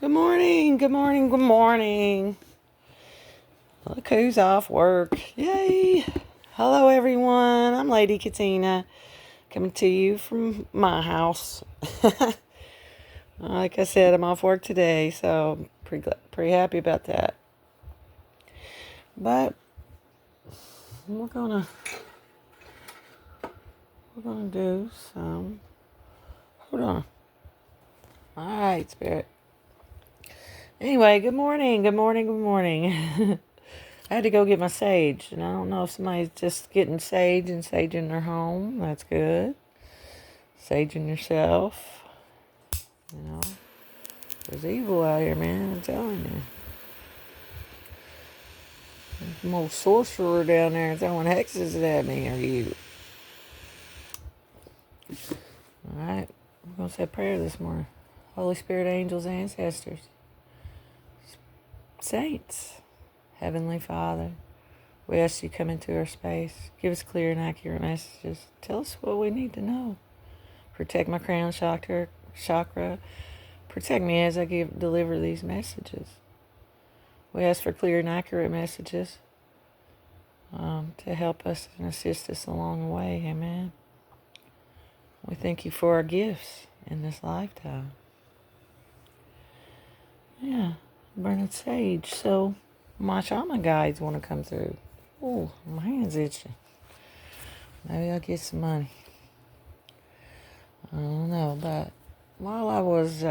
Good morning, good morning, good morning. Look who's off work. Yay! Hello, everyone. I'm Lady Katina, coming to you from my house. Like I said, I'm off work today, so I'm pretty happy about that. But we're gonna do some. Hold on. All right, Spirit. Anyway, good morning, good morning, good morning. I had to go get my sage, and I don't know if somebody's just getting sage and saging their home. That's good. Saging yourself. You know, there's evil out here, man. I'm telling you. There's some old sorcerer down there throwing hexes at me or you. All right, we're going to say a prayer this morning. Holy Spirit, angels, ancestors, saints, Heavenly Father, we ask you to come into our space. Give us clear and accurate messages. Tell us what we need to know. Protect my crown chakra. Protect me as I deliver these messages. We ask for clear and accurate messages to help us and assist us along the way. Amen. We thank you for our gifts in this lifetime. Yeah, burning sage. So my shaman guides want to come through. Oh, my hand's itching. Maybe I'll get some money. I don't know, but while I was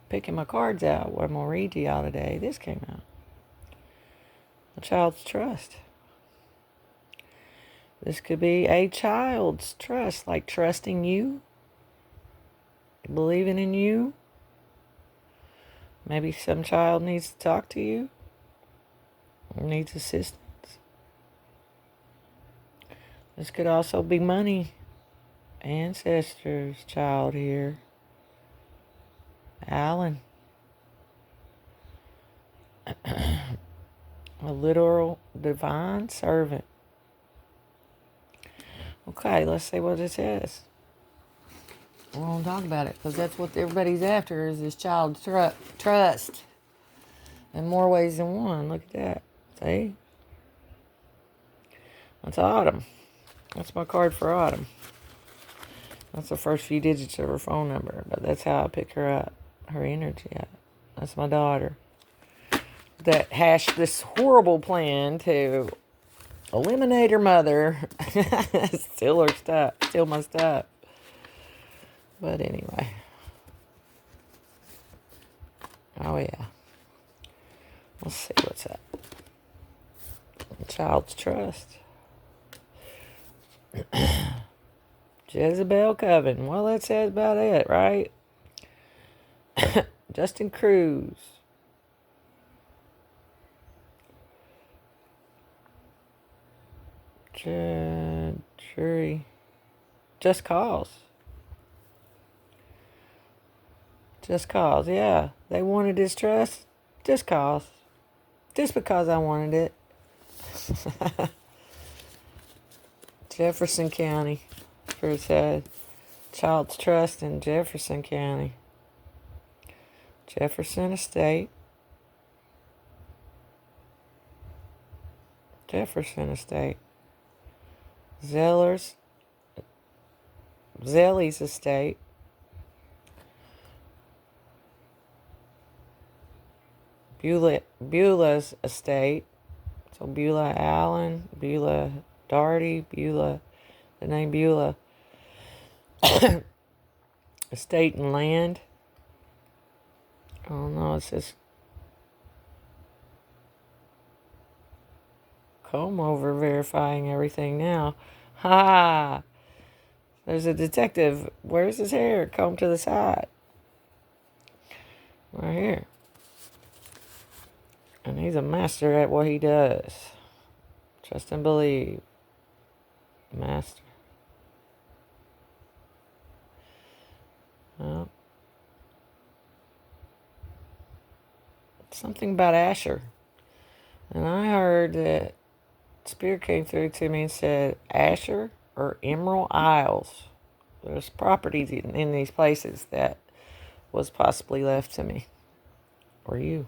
picking my cards out, what I'm going to read to y'all today, this came out. A child's trust. This could be a child's trust, like trusting you, believing in you. Maybe some child needs to talk to you, or needs assistance. This could also be money. Ancestors, child here. Alan. A literal divine servant. Okay, let's see what it says. We're going to talk about it because that's what everybody's after is this child's trust. In more ways than one. Look at that. See? That's Autumn. That's my card for Autumn. That's the first few digits of her phone number, but that's how I pick her up, her energy up. That's my daughter that hashed this horrible plan to eliminate her mother, steal her stuff, steal my stuff. But anyway. Oh yeah. Let's see what's up. Child's trust. Jezebel Coven. Well, that says about it, right? Justin Cruz. Jury. Just Cause. Just Cause, yeah. They wanted his trust. Just Cause. Just because I wanted it. Jefferson County. For it said. Child's trust in Jefferson County. Jefferson Estate. Jefferson Estate. Zeller's Estate. Beulah's Estate. So Beulah Allen, Beulah Darty, Beulah, the name Beulah. Estate and land. I don't know, it says comb over verifying everything now. Ha! There's a detective. Where's his hair? Comb to the side. Right here. And he's a master at what he does. Trust and believe. Master. Well, something about Asher. And I heard that Spirit came through to me and said Asher or Emerald Isles. There's properties in these places that was possibly left to me. Or you.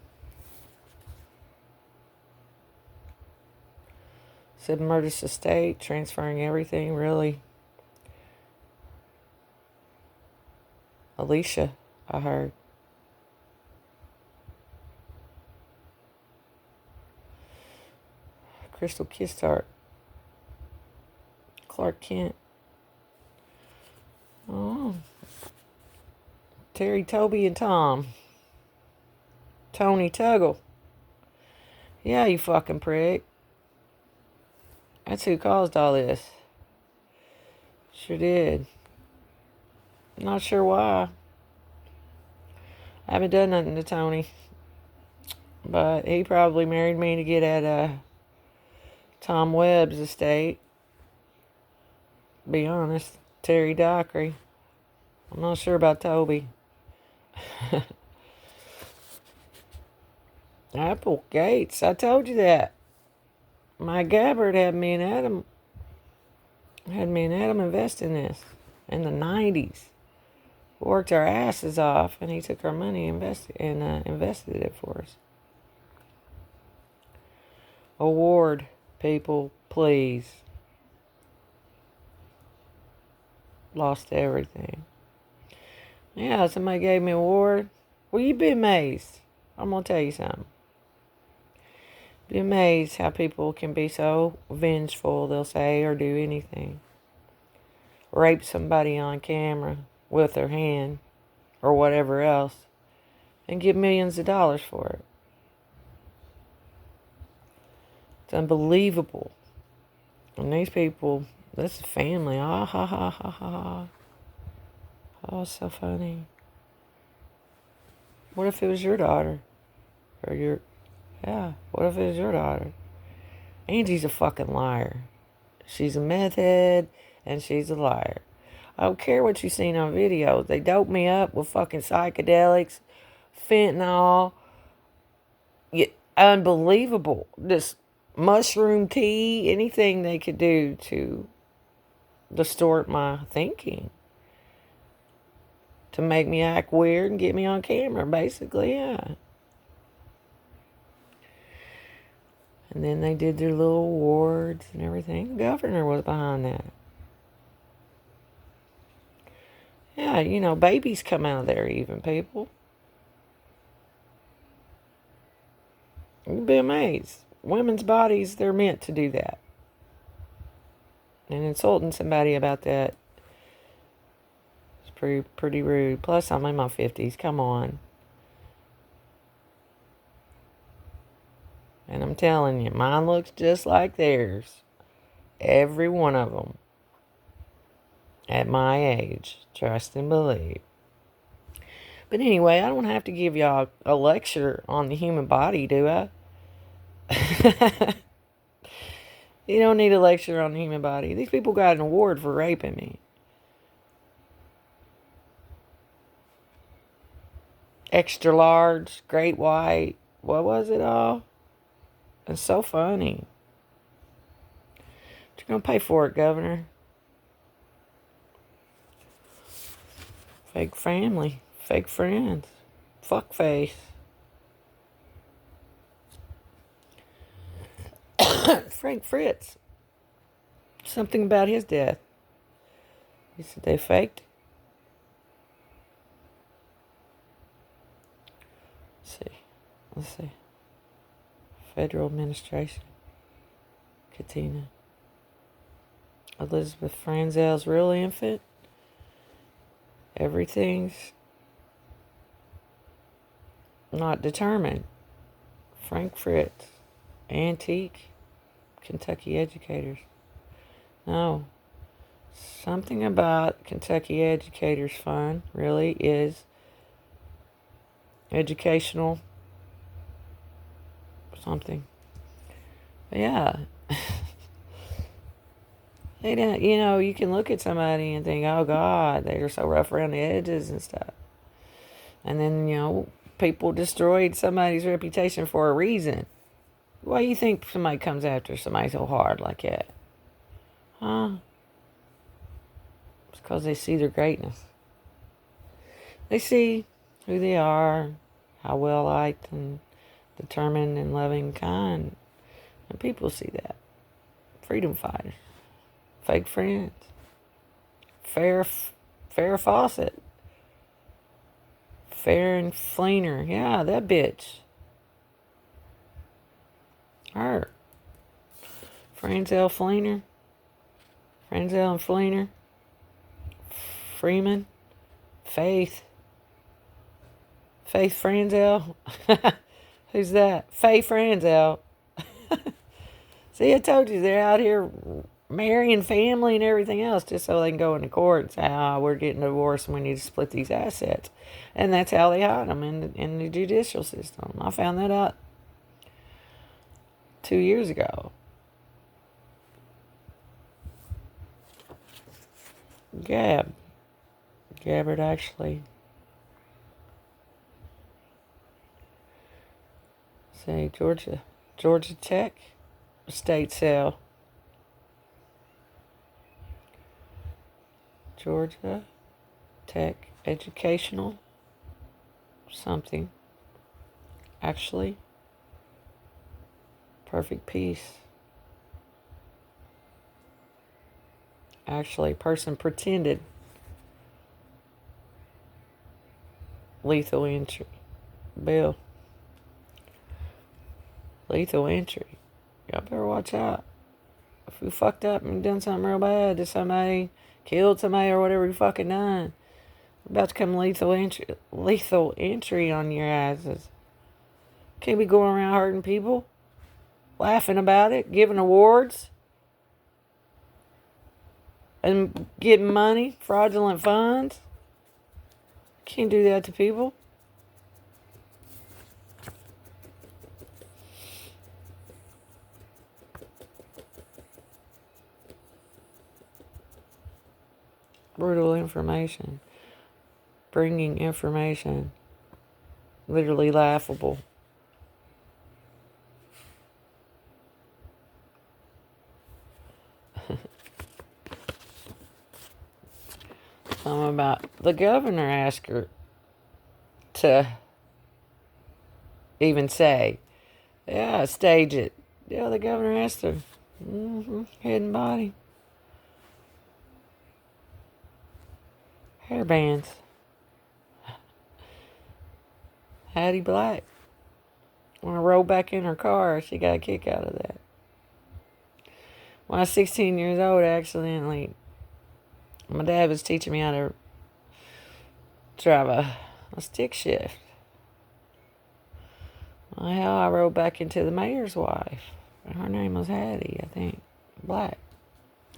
Said Murda's estate, transferring everything, really. Alicia, I heard. Crystal Kissart. Clark Kent. Oh. Terry, Toby, and Tom. Tony Tuggle. Yeah, you fucking prick. That's who caused all this. Sure did. Not sure why. I haven't done nothing to Tony. But he probably married me to get at Tom Webb's estate. Be honest. Terry Dockery. I'm not sure about Toby. Apple Gates. I told you that. My Gabbard had me and Adam invest in this in the 90s. Worked our asses off, and he took our money and invested it for us. Award, people, please. Lost everything. Yeah, somebody gave me an award. Well, you'd be amazed. I'm going to tell you something. Be amazed how people can be so vengeful, they'll say or do anything. Rape somebody on camera with their hand or whatever else and get millions of dollars for it. It's unbelievable. And these people, this is family. Ah, ha, ha, ha, ha, ha. Oh, it's so funny. What if it was your daughter? What if it was your daughter? Angie's a fucking liar. She's a meth head, and she's a liar. I don't care what you've seen on videos. They dope me up with fucking psychedelics, fentanyl. Unbelievable. This mushroom tea, anything they could do to distort my thinking. To make me act weird and get me on camera, basically, yeah. And then they did their little awards and everything. The governor was behind that. Yeah, babies come out of there even, people. You'd be amazed. Women's bodies, they're meant to do that. And insulting somebody about that is pretty rude. Plus, I'm in my 50s. Come on. And I'm telling you, mine looks just like theirs. Every one of them. At my age. Trust and believe. But anyway, I don't have to give y'all a lecture on the human body, do I? You don't need a lecture on the human body. These people got an award for raping me. Extra large, great white. What was it all? It's so funny. But you're going to pay for it, Governor. Fake family. Fake friends. Fuck face. Frank Fritz. Something about his death. He said they faked. Let's see. Federal Administration. Katina. Elizabeth Franzel's real infant. Everything's not determined. Frank Fritz. Antique. Kentucky educators. No. Something about Kentucky Educators Fund really is educational something. But yeah. They don't, you can look at somebody and think, oh God, they're so rough around the edges and stuff. And then, people destroyed somebody's reputation for a reason. Why do you think somebody comes after somebody so hard like that? Huh? It's because they see their greatness. They see who they are, how well liked and determined and loving, kind. And people see that. Freedom fighters. Fake friends. Farrah Fawcett. Farrah Fleener. Yeah, that bitch. Her. Franzel Fleener. Franzel and Fleener. Freeman. Faith. Faith Franzel. Who's that? Faye Franzel. See, I told you they're out here marrying family and everything else just so they can go into court and say, we're getting divorced and we need to split these assets. And that's how they hide them in the judicial system. I found that out 2 years ago. Gabbard actually. Say Georgia Tech estate sale. Georgia Tech educational something. Actually, perfect peace. Actually, person pretended lethal entry. Bill. Lethal entry. Y'all better watch out. If you fucked up and done something real bad to somebody, killed somebody or whatever you fucking done, about to come lethal entry on your asses. Can't be going around hurting people, laughing about it, giving awards, and getting money, fraudulent funds. Can't do that to people. Brutal information. Bringing information. Literally laughable. Something about the governor asked her to even say, yeah, stage it. Yeah, the governor asked her. Head and body. Hair bands. Hattie Black. When I rolled back in her car, she got a kick out of that. When I was 16 years old, accidentally, my dad was teaching me how to drive a stick shift. Well, hell, I rode back into the mayor's wife. Her name was Hattie, I think. Black.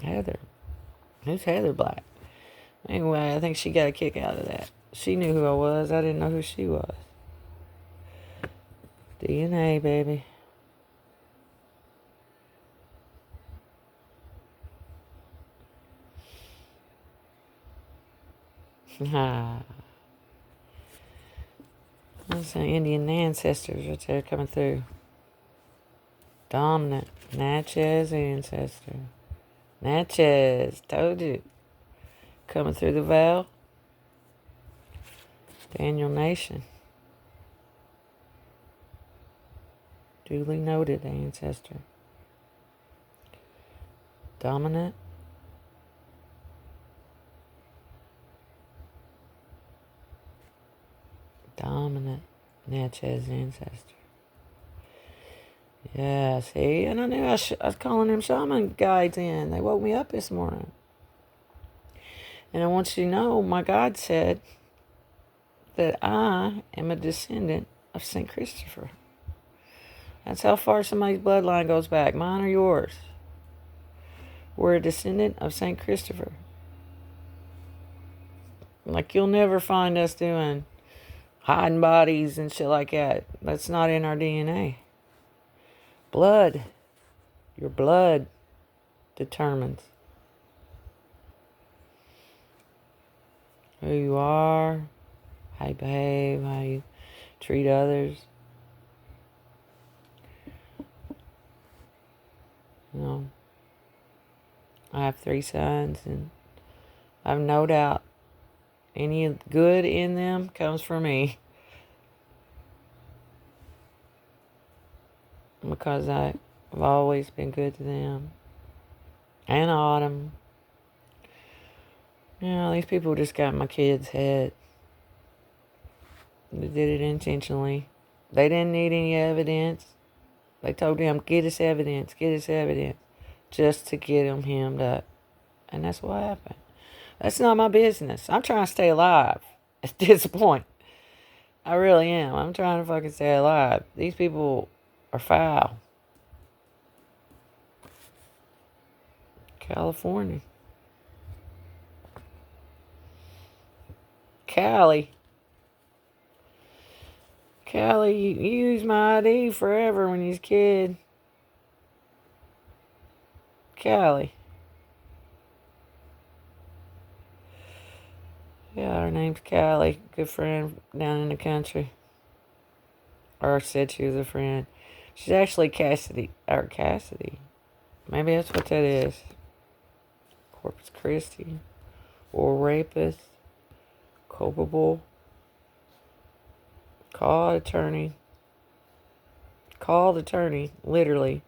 Heather. Who's Heather Black? Anyway, I think she got a kick out of that. She knew who I was. I didn't know who she was. DNA, baby. That's an Indian ancestors right there coming through. Dominant. Natchez ancestor. Natchez. Told you. Coming through the veil. Daniel Nation. Duly noted ancestor. Dominant. Dominant Natchez ancestor. Yeah, see? And I knew I was calling them shaman guides in. They woke me up this morning. And I want you to know, my God said that I am a descendant of St. Christopher. That's how far somebody's bloodline goes back, mine or yours. We're a descendant of St. Christopher. Like, you'll never find us doing hiding bodies and shit like that. That's not in our DNA. Blood. Your blood determines who you are, how you behave, how you treat others. You know, I have 3 sons, and I have no doubt any good in them comes from me. because I've always been good to them. And Autumn. You know, these people just got in my kid's head. They did it intentionally. They didn't need any evidence. They told him, get us evidence, just to get him hemmed up. And that's what happened. That's not my business. I'm trying to stay alive at this point. I really am. I'm trying to fucking stay alive. These people are foul. California. Callie, you used my ID forever when you was a kid. Callie. Yeah, her name's Callie. Good friend down in the country. Or said she was a friend. She's actually Cassidy. Or Cassidy. Maybe that's what that is. Corpus Christi. Or rapist. Culpable. Called attorney. Literally.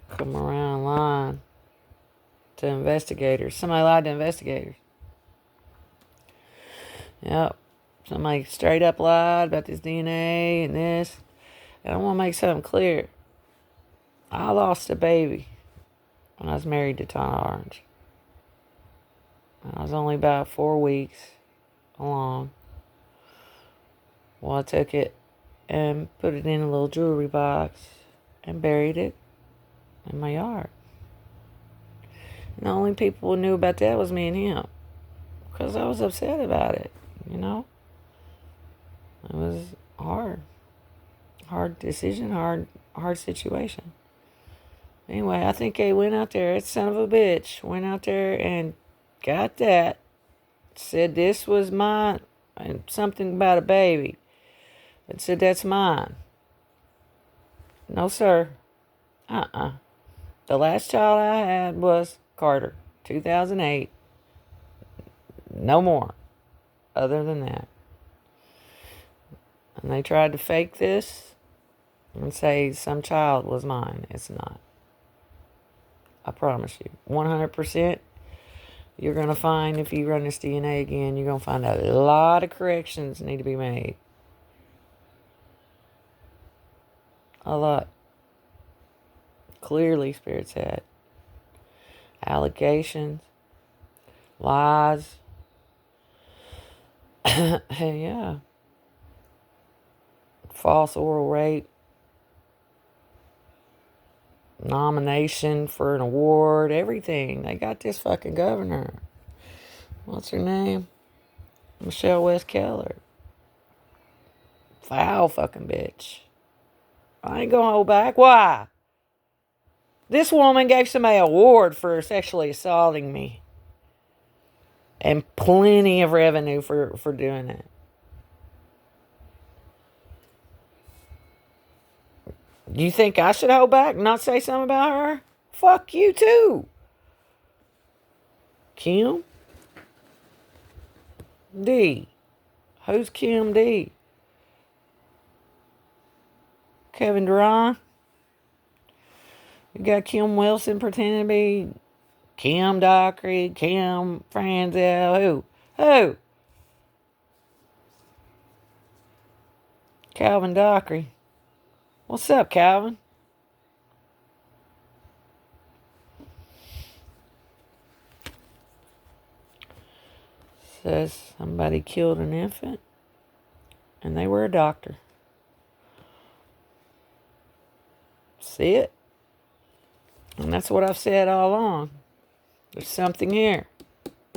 Come around lying to investigators. Somebody lied to investigators. Yep. Somebody straight up lied about this DNA and this. And I want to make something clear. I lost a baby when I was married to Tana Orange. I was only about 4 weeks along. Well, I took it and put it in a little jewelry box and buried it in my yard. And the only people who knew about that was me and him. Because I was upset about it, you know? It was hard. Hard decision, hard situation. Anyway, I think they went out there, that son of a bitch, went out there and got that. Said this was mine, and something about a baby. And said that's mine. No, sir. The last child I had was Carter, 2008. No more, other than that. And they tried to fake this and say some child was mine. It's not. I promise you. 100%. You're going to find, if you run this DNA again, you're going to find a lot of corrections need to be made. A lot. Clearly, Spirit said. Allegations. Lies. Hey, yeah. False oral rape. Nomination for an award. Everything. They got this fucking governor. What's her name? Michelle West Keller. Foul fucking bitch. I ain't gonna hold back. Why? This woman gave somebody an award for sexually assaulting me. And plenty of revenue for doing it. You think I should hold back and not say something about her? Fuck you too. Kim D. Who's Kim D? Kevin Durant? You got Kim Wilson pretending to be Kim Dockery, Kim Franzel. Who? Calvin Dockery. What's up, Calvin? Says somebody killed an infant and they were a doctor. See it? And that's what I've said all along. There's something here.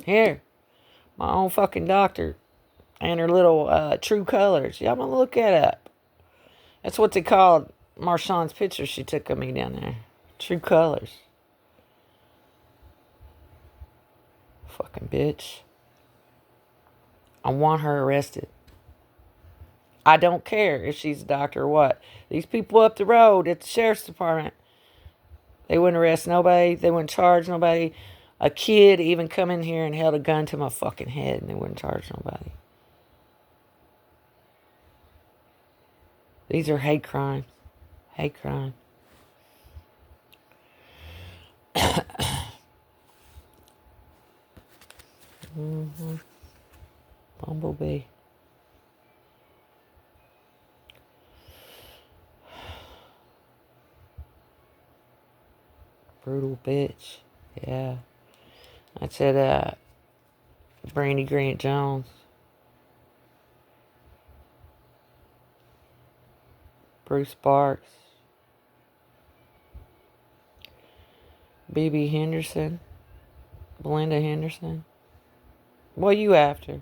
Here. My own fucking doctor. And her little True Colors. Y'all want to look that up. That's what they called Marshawn's picture she took of me down there. True Colors. Fucking bitch. I want her arrested. I don't care if she's a doctor or what. These people up the road at the sheriff's department, they wouldn't arrest nobody. They wouldn't charge nobody. A kid even come in here and held a gun to my fucking head and they wouldn't charge nobody. These are hate crimes. Hate crime. Bumblebee. Brutal bitch. Yeah. I said, Brandy Grant Jones. Bruce Sparks. B.B. Henderson. Belinda Henderson. What are you after?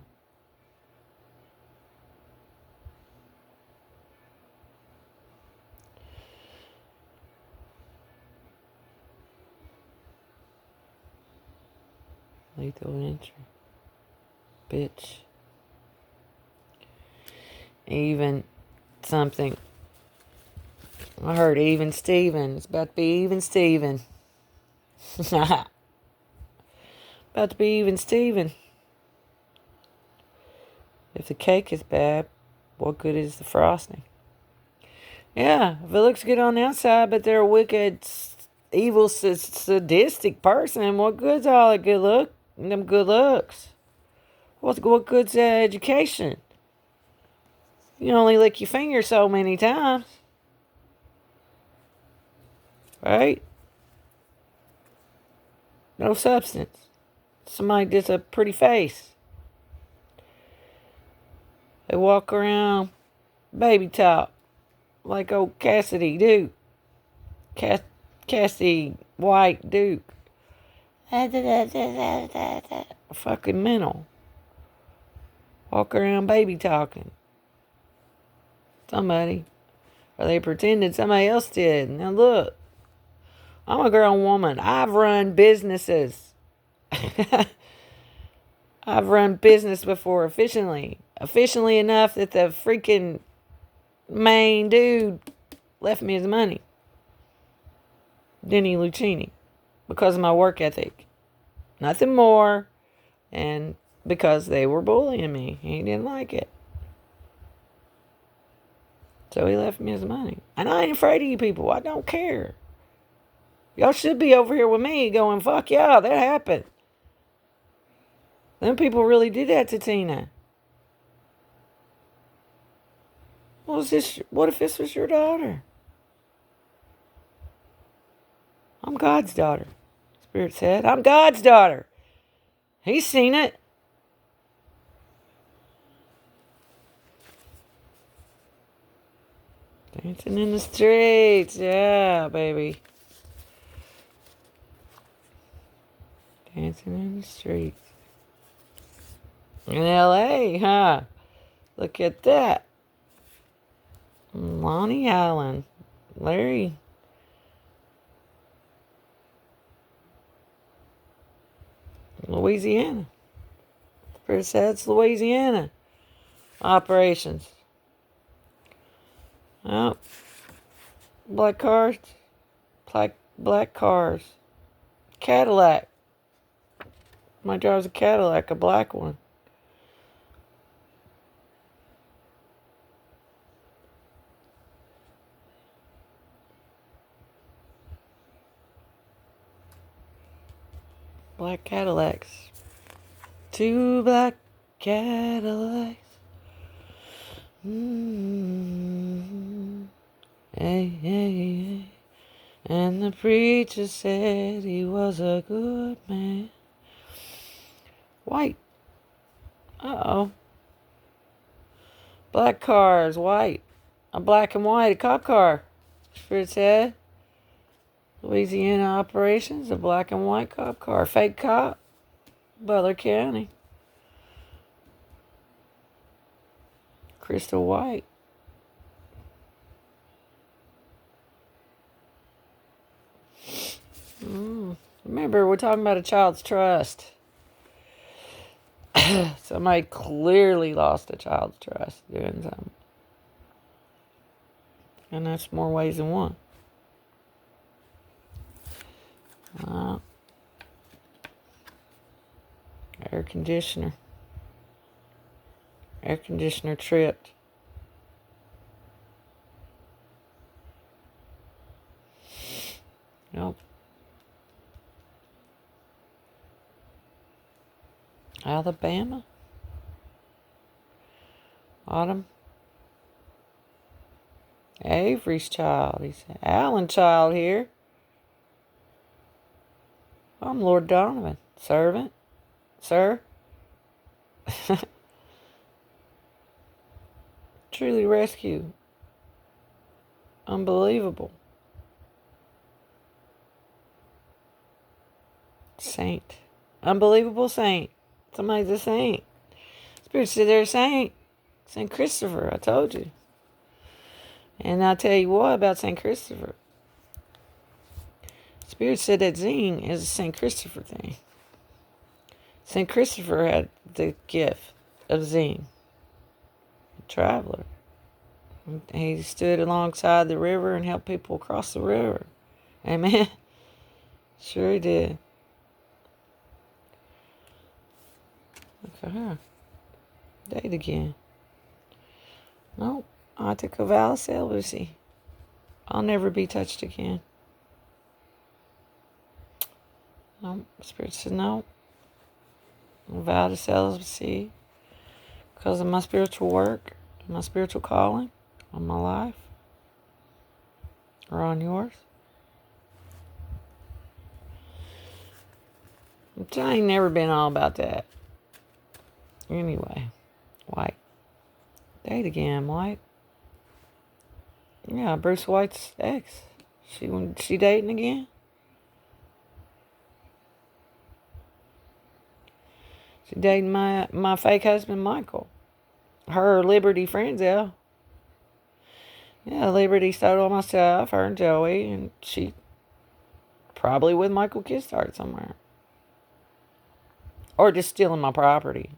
Lethal entry. Bitch. Even something. I heard Even Steven. It's about to be Even Steven. About to be Even Steven. If the cake is bad, what good is the frosting? Yeah, if it looks good on the outside, but they're a wicked, evil, sadistic person, what good's all the good look? Them good looks. What good's education? You only lick your finger so many times. Right? No substance. Somebody gets a pretty face. They walk around baby top like old Cassidy Duke. Cassidy White Duke. Fucking mental. Walk around baby talking. Somebody. Or they pretended somebody else did. Now look. I'm a grown woman. I've run businesses. I've run business before efficiently. Efficiently enough that the freaking main dude left me his money. Denny Lucchini. Because of my work ethic. Nothing more. And because they were bullying me. He didn't like it. So he left me his money. And I ain't afraid of you people. I don't care. Y'all should be over here with me going, fuck yeah, that happened. Them people really did that to Tina. What if this was your daughter? I'm God's daughter. Spirit said, I'm God's daughter. He's seen it. Dancing in the streets. Yeah, baby. Dancing in the streets. In L.A., huh? Look at that. Lonnie Allen. Larry. Louisiana. Spirit said it's Louisiana. Operations. Oh. Black cars. Black cars. Cadillac. My drive's a Cadillac, a black one. Black Cadillacs. 2 black Cadillacs. Hey, hey, hey. And the preacher said he was a good man. White. Uh-oh. Black cars, white. A black and white, a cop car. Spirit said. Louisiana operations, a black and white cop car. Fake cop. Butler County. Crystal White. Remember, we're talking about a child's trust. Somebody clearly lost a child's trust doing something. And that's more ways than one. Air conditioner. Air conditioner tripped. Nope. Alabama. Autumn. Avery's child. He said, Alan child here. I'm Lord Donovan. Servant. Sir. Truly rescue. Unbelievable. Saint. Unbelievable saint. Somebody's a saint. Spirit said they're a saint. St. Christopher, I told you. And I'll tell you what about St. Christopher. Spirit said that zine is a St. Christopher thing. St. Christopher had the gift of zine. A traveler. He stood alongside the river and helped people cross the river. Amen. Sure he did. Look at her. Date again. Nope. I took a vow of celibacy. I'll never be touched again. No, Spirit said no. I vowed to celibacy because of my spiritual work, my spiritual calling on my life or on yours. I ain't never been all about that. Anyway, White. Date again, White. Yeah, Bruce White's ex. She dating again? She dating my fake husband, Michael. Her Liberty Frenzel. Yeah, Liberty stole all my stuff, her and Joey, and she probably with Michael Kistart somewhere. Or just stealing my property.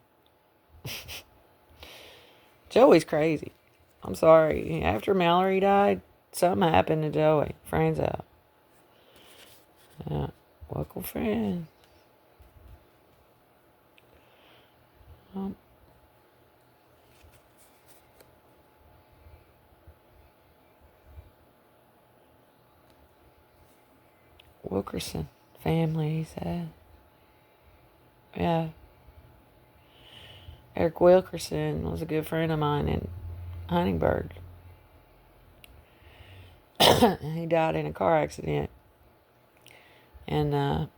Joey's crazy. I'm sorry. After Mallory died, something happened to Joey. Frenzel. Yeah, welcome friend. Wilkerson family, he said. Yeah. Eric Wilkerson was a good friend of mine in Huntingburg. He died in a car accident. And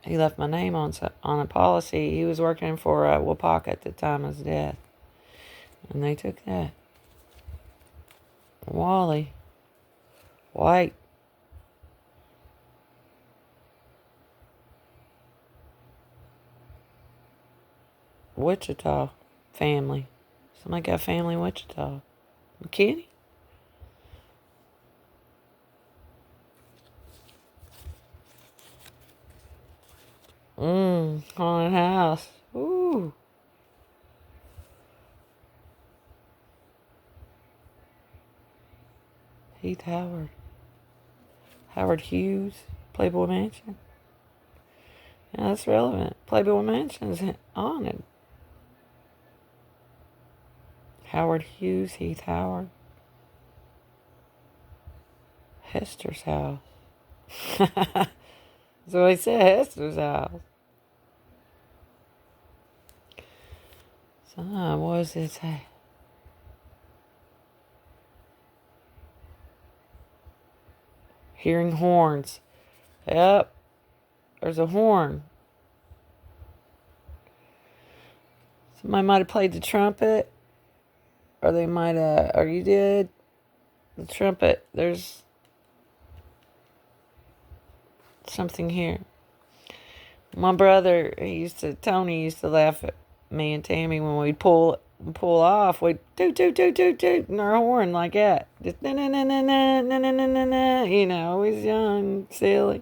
he left my name on a policy. He was working for Wapaka at the time of his death. And they took that. Wally. White. Wichita family. Somebody got family in Wichita. McKinney? Haunted house. Ooh. Heath Howard. Howard Hughes. Playboy Mansion. Yeah, that's relevant. Playboy Mansion's haunted. Howard Hughes, Heath Howard. Hester's house. That's what I said, Hester's house. So, what does it say? Hearing horns. Yep. There's a horn. Somebody might have played the trumpet. Or they might have, or you did. The trumpet. There's something here. My brother, Tony used to laugh at me and Tammy when we'd pull off. We'd toot, in our horn like that. Just na na na na na na na na na na. You know, always young, silly.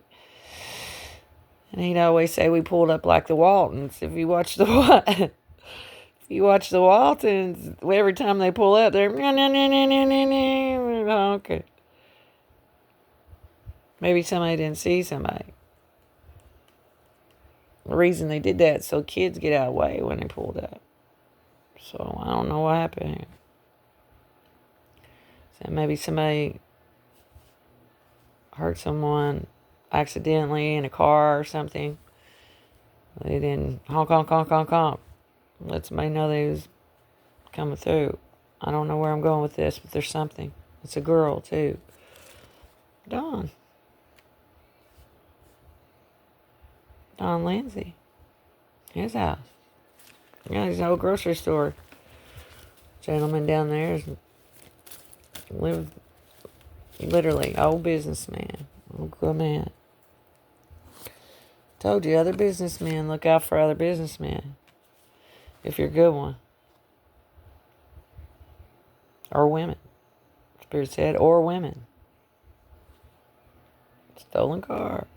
And he'd always say we pulled up like the Waltons. If you watch the Waltons, every time they pull up, they're honking. Maybe somebody didn't see somebody. The reason they did that so kids get out of the way when they pulled up. So I don't know what happened here. So maybe somebody hurt someone accidentally in a car or something. They didn't honk, honk, honk, honk, honk. Let somebody know they was coming through. I don't know where I'm going with this, but there's something. It's a girl, too. Don Lindsay. His house. Yeah, there's an old grocery store. Gentleman down there lived, literally, old businessman. Old good man. Told you, other businessmen, look out for other businessmen. If you're a good one. Or women. Spirit said, or women. Stolen car.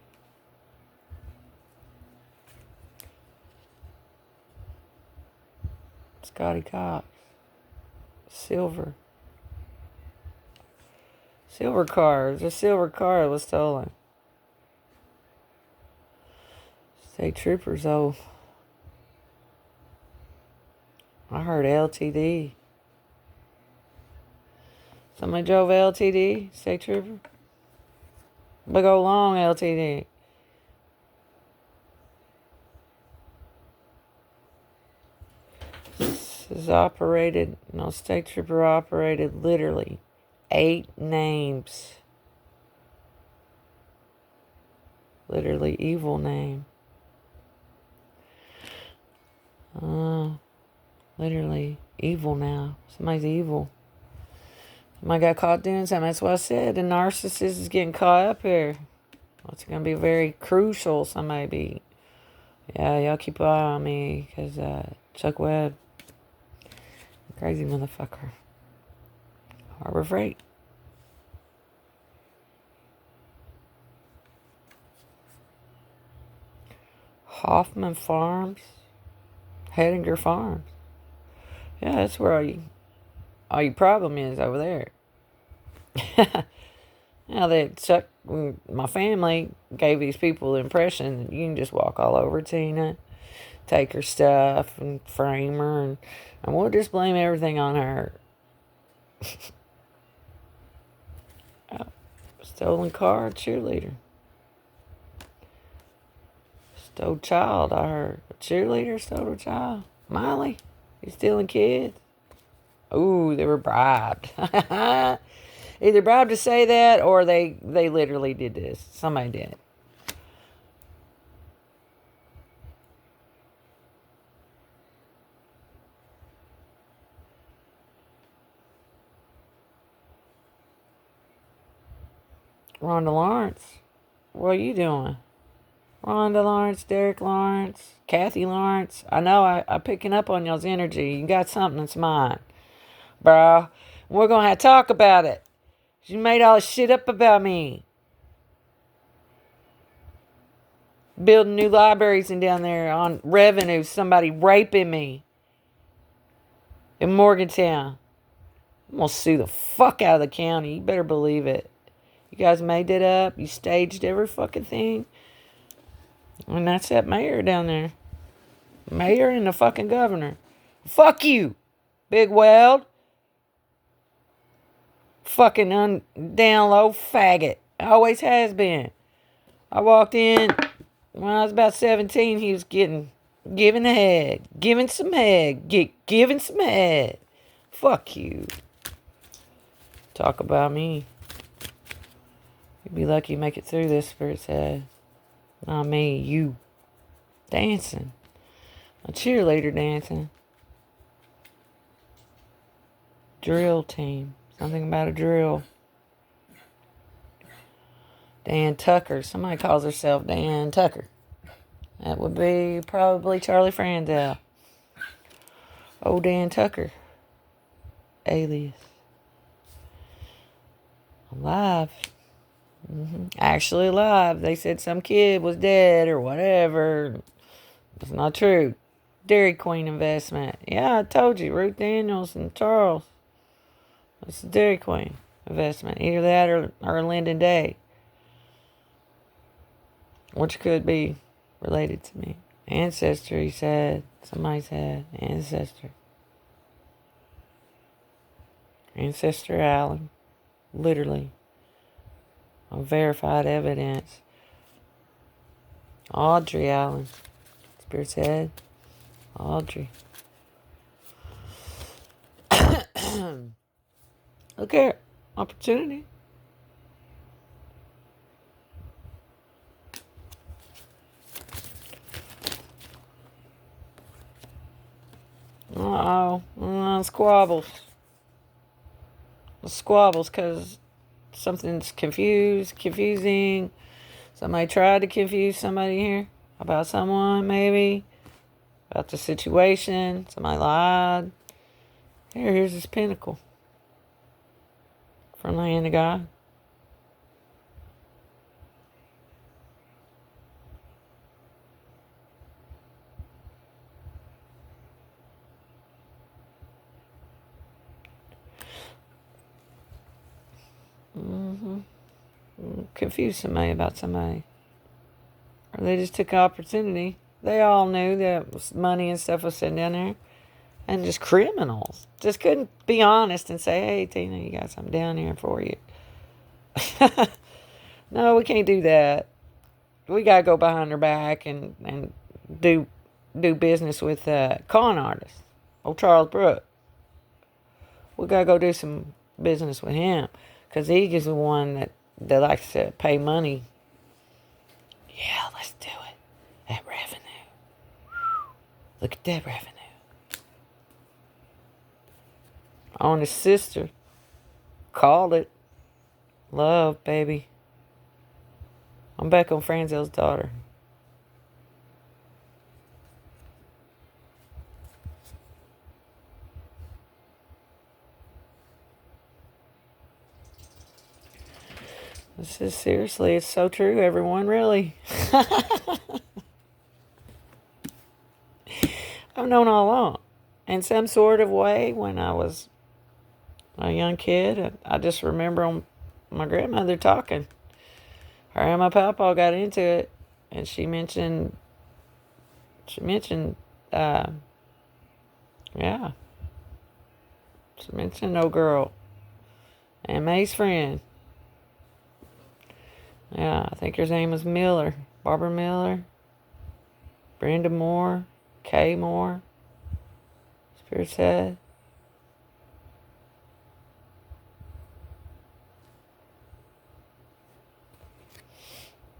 Scotty Cox. Silver car. The silver car was stolen. State troopers, oh. I heard LTD. Somebody drove LTD, state trooper. Big old long LTD. This is operated, state trooper operated literally 8 names. Literally evil name. Literally evil now. Somebody's evil. Somebody got caught doing something. That's what I said. The narcissist is getting caught up here. It's going to be very crucial. Somebody be. Yeah, y'all keep an eye on me. Because Chuck Webb. Crazy motherfucker. Harbor Freight. Hoffman Farms. Hedinger Farms. Yeah, that's where all your problem is over there. Now that Chuck, my family gave these people the impression that you can just walk all over Tina, take her stuff and frame her, and we'll just blame everything on her. Stolen car, cheerleader. Stole child, I heard. A cheerleader stole a child. Miley, you stealing kids? Ooh, they were bribed. Either bribed to say that or they literally did this. Somebody did. Rhonda Lawrence, what are you doing? Rhonda Lawrence, Derek Lawrence, Kathy Lawrence. I know I'm picking up on y'all's energy. You got something that's mine. Bro, we're going to have to talk about it. You made all this shit up about me. Building new libraries and down there on revenue. Somebody raping me. In Morgantown. I'm going to sue the fuck out of the county. You better believe it. You guys made that up. You staged every fucking thing. And that's that mayor down there. Mayor and the fucking governor. Fuck you, Big Weld. Fucking down low faggot. Always has been. I walked in when I was about 17. He was giving the head. Giving some head. Giving some head. Fuck you. Talk about me. You'd be lucky you make it through this, Spirit said. Not me, you. Dancing. A cheerleader dancing. Drill team. Something about a drill. Dan Tucker. Somebody calls herself Dan Tucker. That would be probably Charlie Frandell. Oh, Dan Tucker. Alias. Alive. Actually alive. They said some kid was dead or whatever. It's not true. Dairy Queen investment. Yeah, I told you. Ruth Daniels and Charles. It's the Dairy Queen investment. Either that or Lyndon Day. Which could be related to me. Ancestor, he said. Somebody said ancestor. Ancestor Allen. Literally. On verified evidence. Audrey Allen. Spirit said. Audrey. Look here. Opportunity. Squabbles. Squabbles because something's confusing. Somebody tried to confuse somebody here about someone, maybe. About the situation. Somebody lied. Here's his pinnacle. From the hand of God. Confuse somebody about somebody. Or they just took an opportunity. They all knew that money and stuff was sitting down there. And just criminals. Just couldn't be honest and say, hey, Tina, you got something down here for you. No, we can't do that. We got to go behind their back and do business with con artists. Old Charles Brooks. We got to go do some business with him. Because he is the one that likes to pay money. Yeah, let's do it. That revenue. Look at that revenue. On his sister. Called it. Love, baby. I'm back on Franzel's daughter. This is seriously, it's so true, everyone, really. I've known all along. In some sort of way, when I was a young kid, I just remember my grandmother talking. Her and my papa got into it, and she mentioned, yeah. She mentioned old girl. And May's friend. Yeah, I think her name was Miller. Barbara Miller. Brenda Moore. Kay Moore. Spirit said.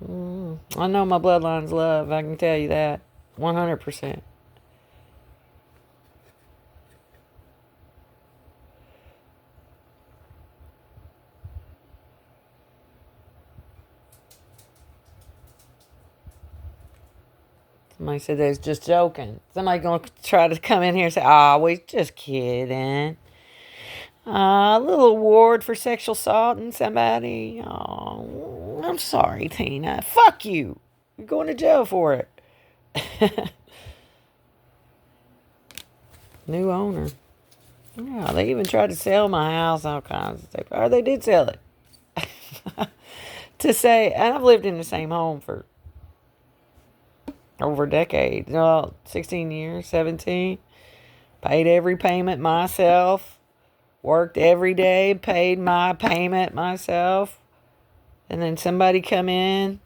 I know my bloodline's love. I can tell you that. 100%. Somebody said they was just joking. Somebody gonna try to come in here and say, we just kidding. A little award for sexual assaulting somebody. Oh, I'm sorry, Tina. Fuck you. You're going to jail for it. New owner. Yeah, they even tried to sell my house, all kinds of stuff. Or they did sell it. To say, and I've lived in the same home for over a decade. 16 years, 17. Paid every payment myself. Worked every day, paid my payment myself. And then somebody come in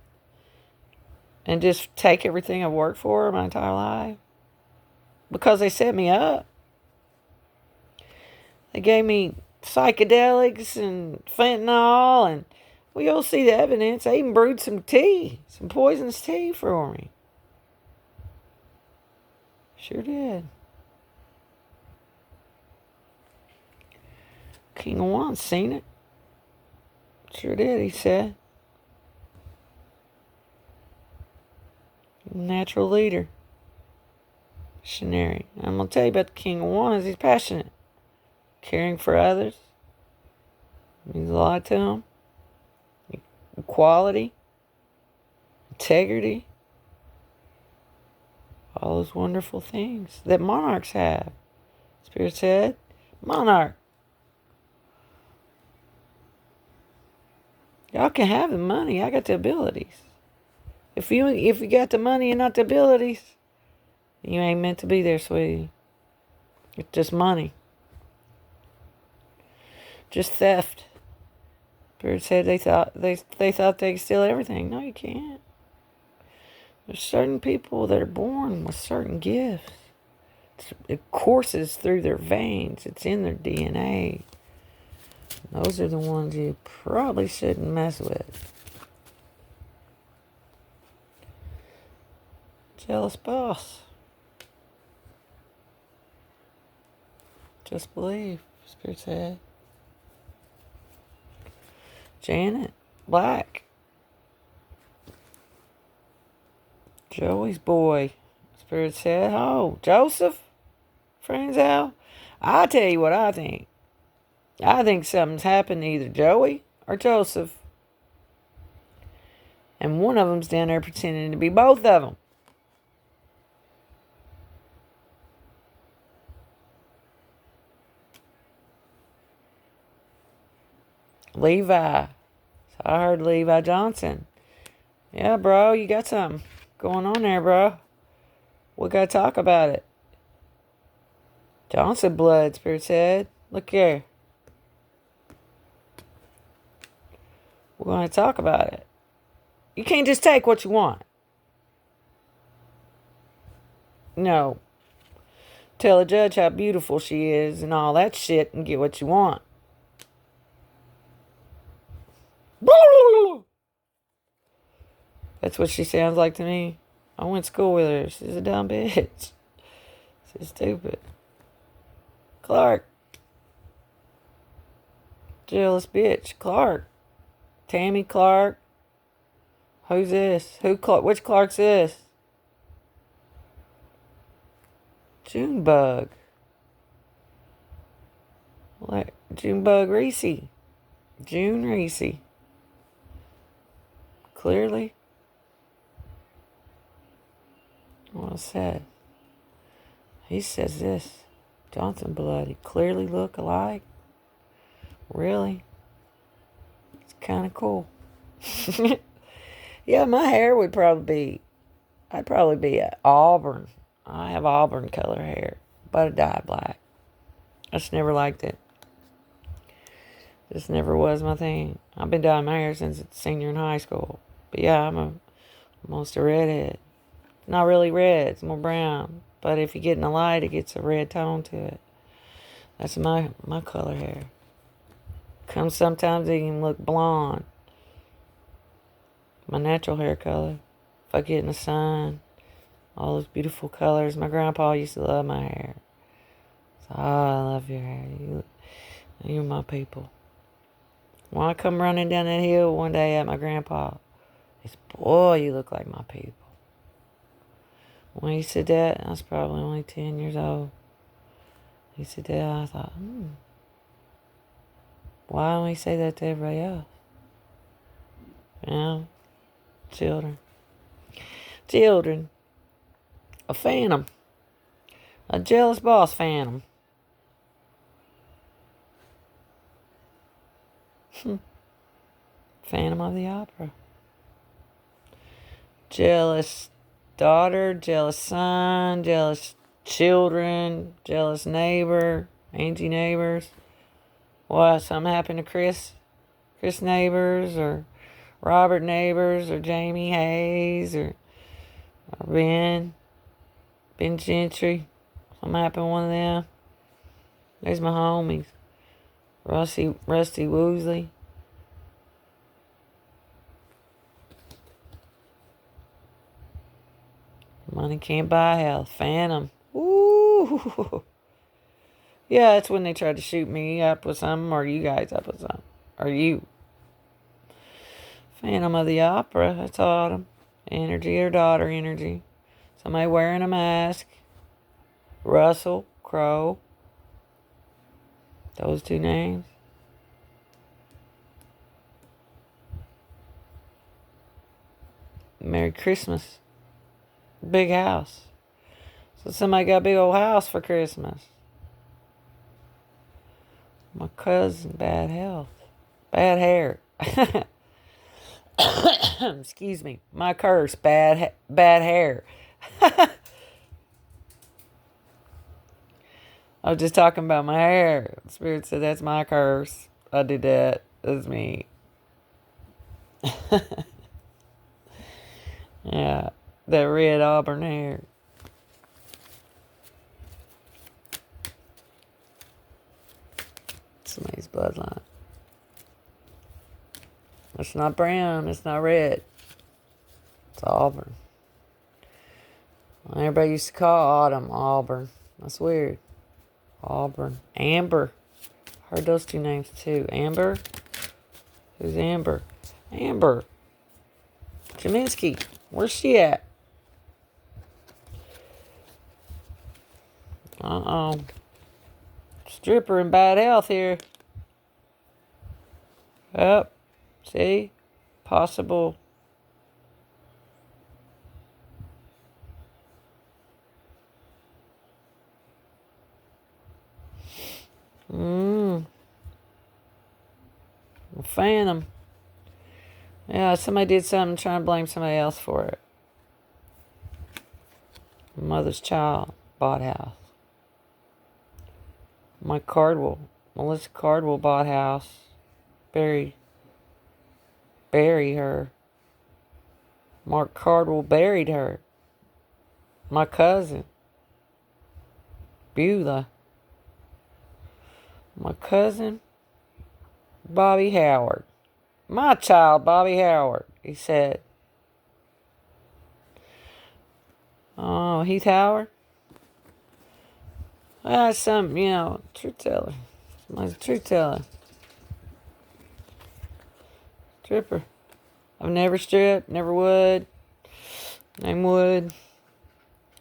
and just take everything I've worked for my entire life. Because they set me up. They gave me psychedelics and fentanyl, and you'll see the evidence. They even brewed some tea, some poisonous tea for me. Sure did. King of Wands seen it. Sure did, he said. Natural leader. Missionary. I'm going to tell you about the King of Wands. He's passionate. Caring for others. Means a lot to him. Equality. Integrity. All those wonderful things that monarchs have. Spirit said, monarch. Y'all can have the money. I got the abilities. If you got the money and not the abilities, You ain't meant to be there, sweetie. It's just money. Just theft. Spirit said they thought they could steal everything. No, you can't. There's certain people that are born with certain gifts. It courses through their veins. It's in their DNA. Those are the ones you probably shouldn't mess with. Jealous boss. Just believe, Spirit said. Janet Black. Joey's boy. Spirit said, oh, Joseph? Friends out? I'll tell you what I think. I think something's happened to either Joey or Joseph. And one of them's down there pretending to be both of them. Levi. So I heard Levi Johnson. Yeah, bro, you got something going on there, bro. We got to talk about it. Johnson blood, Spirit said. Look here. We're going to talk about it. You can't just take what you want. No. Tell a judge how beautiful she is and all that shit and get what you want. That's what she sounds like to me. I went to school with her. She's a dumb bitch. She's stupid. Clark. Jealous bitch. Clark. Tammy Clark. Who's this? Which Clark's this? Junebug. Junebug Reese. June Reese. Clearly. Well said. He says this. Johnson blood. He clearly look alike. Really? It's kind of cool. Yeah, my hair would I'd probably be auburn. I have auburn color hair, but I dye black. I just never liked it. This never was my thing. I've been dyeing my hair since senior in high school. But yeah, I'm almost a redhead. Not really red, it's more brown. But if you get in the light, it gets a red tone to it. That's my color hair. Sometimes it can look blonde. My natural hair color. If I get in the sun, all those beautiful colors. My grandpa used to love my hair. So, I love your hair. You're my people. When I come running down that hill one day at my grandpa, he said, boy, you look like my people. When he said that, I was probably only 10 years old. He said that, I thought, why don't he say that to everybody else? You know, children. A phantom. A jealous boss phantom. Phantom of the Opera. Jealous daughter, jealous son, jealous children, jealous neighbor, Angie Neighbors. What, something happened to Chris Neighbors, or Robert Neighbors, or Jamie Hayes, or Ben Gentry. Something happened to one of them. There's my homies. Rusty Woosley. Money can't buy health. Phantom. Ooh. Yeah, that's when they tried to shoot me up with something, or you guys up with something. Or you. Phantom of the Opera. That's Autumn. Energy or daughter energy. Somebody wearing a mask. Russell Crowe. Those two names. Merry Christmas. Big house. So somebody got a big old house for Christmas. My cousin, bad health. Bad hair. Excuse me. My curse, bad hair. I was just talking about my hair. Spirit said that's my curse. I did that. That's me. Yeah, that red auburn hair. Somebody's bloodline. It's not brown. It's not red. It's auburn. Everybody used to call autumn auburn. That's weird. Auburn. Amber. Heard those two names too. Amber? Who's Amber? Amber. Jaminsky. Where's she at? Uh-oh. Stripper in bad health here. Yep. See? Possible. Phantom. Yeah, somebody did something trying to blame somebody else for it. Mother's child. Bought house. Mike Cardwell. Melissa Cardwell bought house. Bury her. Mark Cardwell buried her. My cousin. Beulah. My cousin. Bobby Howard. My child, Bobby Howard, he said. Oh, Heath Howard? Some, truth teller. Somebody's a truth teller. Stripper. I've never stripped, never would. Name would.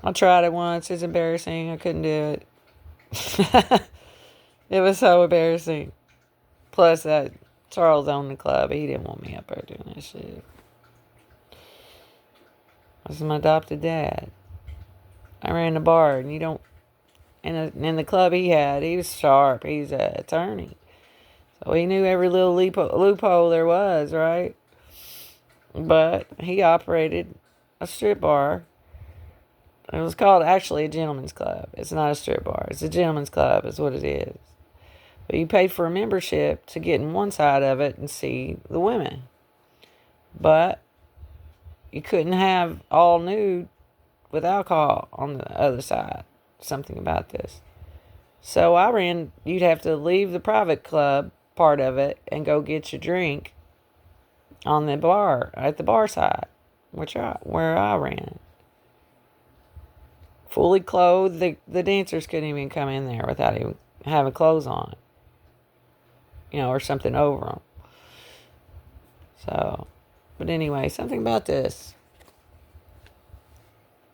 I tried it once. It's embarrassing. I couldn't do it. It was so embarrassing. Plus, Charles owned the club. He didn't want me up there doing that shit. This is my adopted dad. I ran the bar, and you don't. In the club he was sharp. He's an attorney. So he knew every little loophole there was, right? But he operated a strip bar. It was called actually a gentleman's club. It's not a strip bar. It's a gentleman's club is what it is. But you paid for a membership to get in one side of it and see the women. But you couldn't have all nude with alcohol on the other side. Something about this. So you'd have to leave the private club part of it and go get your drink on the bar, at the bar side, where I ran. Fully clothed, the dancers couldn't even come in there without even having clothes on. Or something over them. So, but anyway, something about this.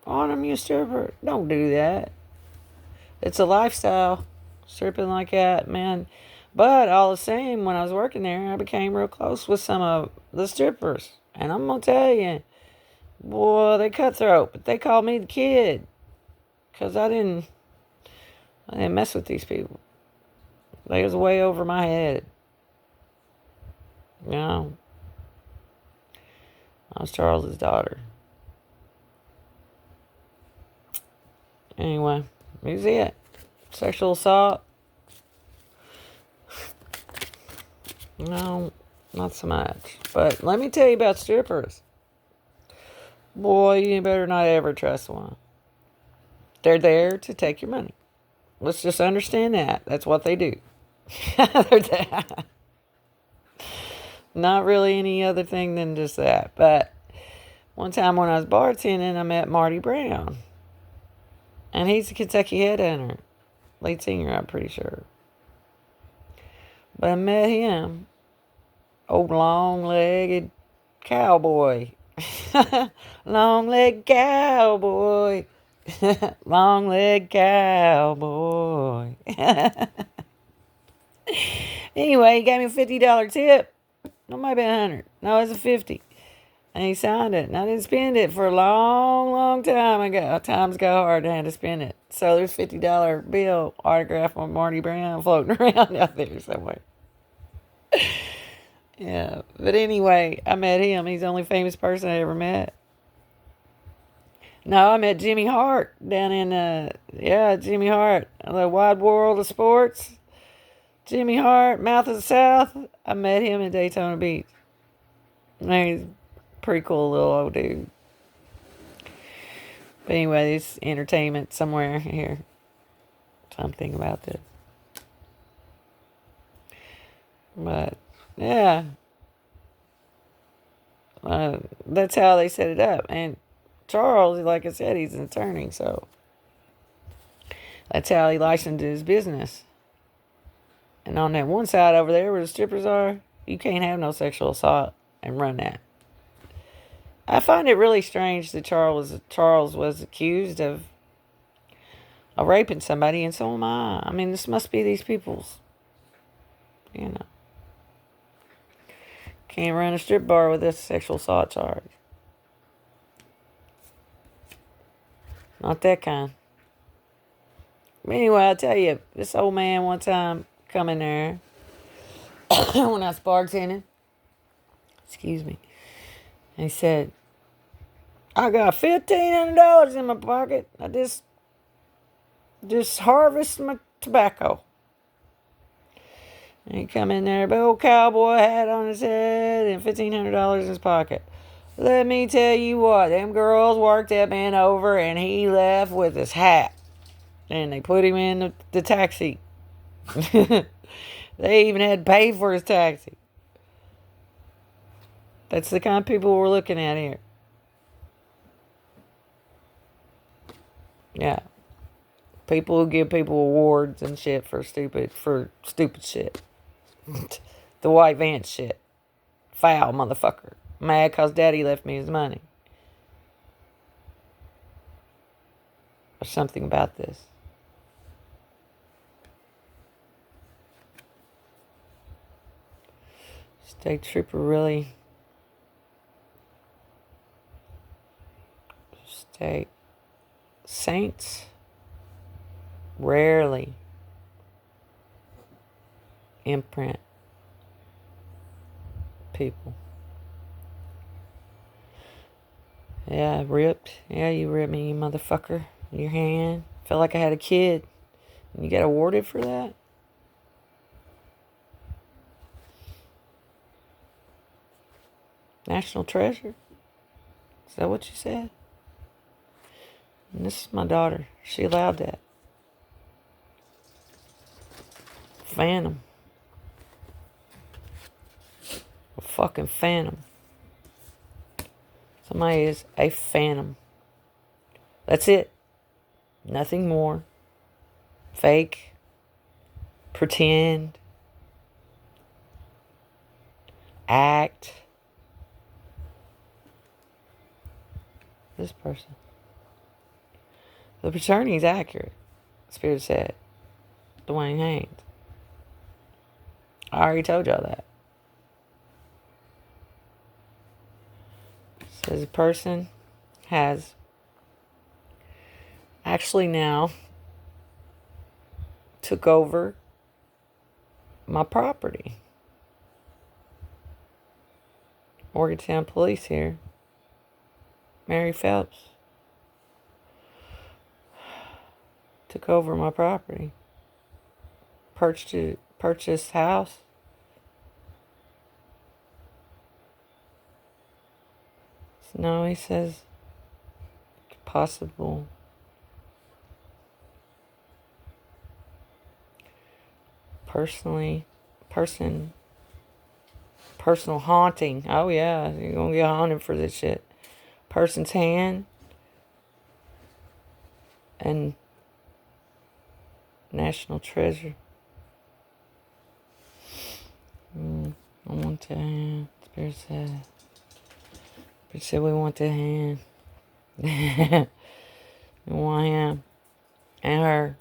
Autumn, you stripper, don't do that. It's a lifestyle, stripping like that, man. But all the same, when I was working there, I became real close with some of the strippers. And I'm going to tell you, boy, they cutthroat. But they called me the kid. Because I didn't mess with these people. They was way over my head. I was Charles's daughter. Anyway, here's it. Sexual assault. No, not so much. But let me tell you about strippers. Boy, you better not ever trust one. They're there to take your money. Let's just understand that. That's what they do. They're there. Not really any other thing than just that. But one time when I was bartending, I met Marty Brown. And he's a Kentucky headhunter. Lead singer, I'm pretty sure. But I met him. Old long-legged cowboy. Long-legged cowboy. Long-legged cowboy. Anyway, he gave me a $50 tip. No, might be $100. No, it was a $50. And he signed it. And I didn't spend it for a long, long time. Times got hard. I had to spend it. So there's a $50 bill autographed on Marty Brown floating around out there somewhere. Yeah. But anyway, I met him. He's the only famous person I ever met. No, I met Jimmy Hart down in, Jimmy Hart. The Wide World of Sports. Jimmy Hart, Mouth of the South. I met him in Daytona Beach. He's a pretty cool little old dude. But anyway, it's entertainment somewhere here. Something about this. But, yeah. That's how they set it up. And Charles, like I said, he's an attorney, so that's how he licensed his business. And on that one side over there where the strippers are, you can't have no sexual assault and run that. I find it really strange that Charles was accused of raping somebody, and so am I. I mean, this must be these people's, you know. Can't run a strip bar with a sexual assault charge. Not that kind. But anyway, I'll tell you, this old man one time come in there when I was bartending. Excuse me. And he said, I got $1,500 in my pocket. I just harvest my tobacco. And he come in there, big old cowboy hat on his head and $1,500 in his pocket. Let me tell you what, them girls worked that man over and he left with his hat. And they put him in the taxi. They even had to pay for his taxi. That's the kind of people we're looking at here. Yeah. People who give people awards and shit for stupid shit. The White Vance shit. Foul motherfucker. Mad cause daddy left me his money. Or something about this. State trooper really. State saints rarely imprint people. Yeah, ripped. Yeah, you ripped me, you motherfucker. Your hand. Felt like I had a kid. And you got awarded for that? National treasure? Is that what you said? And this is my daughter. She allowed that. Phantom. A fucking phantom. Somebody is a phantom. That's it. Nothing more. Fake. Pretend. Act. This person. The attorney is accurate. Spirit said. Dwayne Haynes. I already told y'all that. Says a person has actually now took over my property. Morgantown police here. Mary Phelps took over my property. Purchased house. So now he says possible personal haunting. Oh yeah, you're gonna get haunted for this shit. Person's hand and national treasure. I want the hand. Spirit said we want the hand. We want him and her.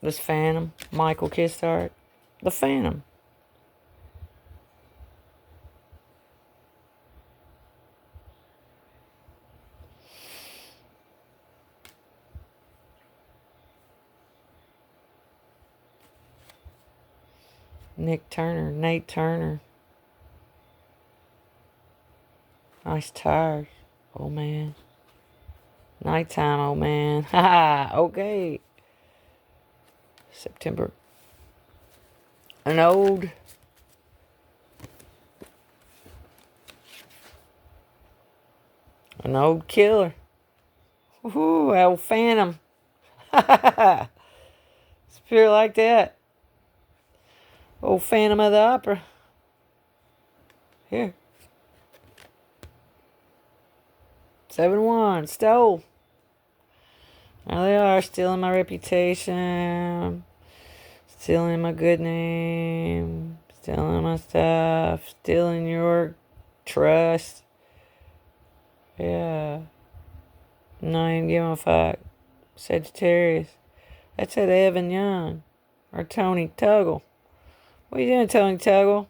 This phantom, Michael Kistart, the phantom. Nate Turner. Nice tires, old man. Nighttime, old man. Ha! Okay. September. An old killer. Woohoo, old phantom. Spirit like that. Old Phantom of the Opera. Here. 7-1. Stole. There they are, stealing my reputation. Stealing my good name. Stealing my stuff. Stealing your trust. Yeah. Not even giving a fuck. Sagittarius. That's at Evan Young. Or Tony Tuggle. What you doing, Tony Tuggle?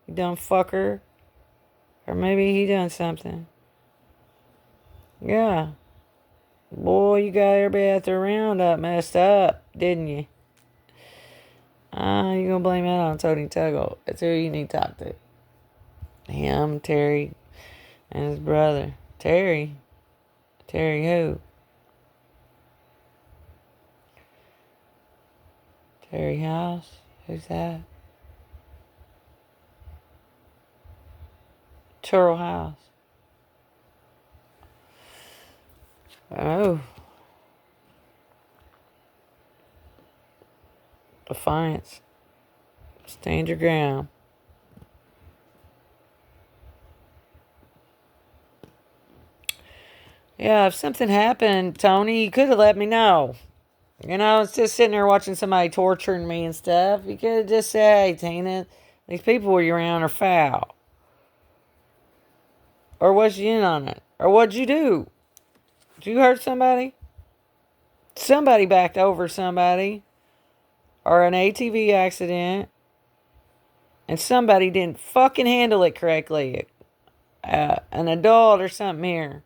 You dumb fucker. Or maybe he done something. Yeah. Boy, you got everybody at the roundup messed up, didn't you? You gonna blame that on Tony Tuggle. That's who you need to talk to. Him, Terry, and his brother. Terry? Terry who? Terry House? Who's that? Churl House. Oh. Defiance. Stand your ground. Yeah, if something happened, Tony, you could have let me know. You know, it's just sitting there watching somebody torturing me and stuff. You could have just said, hey, Tina, these people you're around are foul. Or was you in on it? Or what'd you do? Did you hurt somebody? Somebody backed over somebody. Or an ATV accident. And somebody didn't fucking handle it correctly. An adult or something here.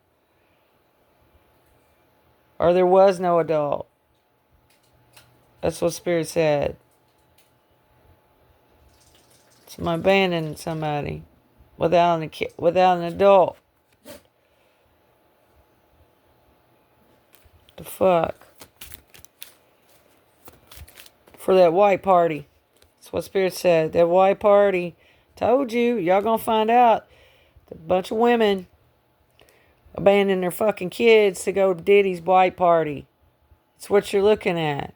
Or there was no adult. That's what Spirit said. Someone abandoned somebody without an adult. The fuck? For that white party. That's what Spirit said. That white party. Told you. Y'all gonna find out. A bunch of women abandoned their fucking kids to go to Diddy's white party. That's what you're looking at.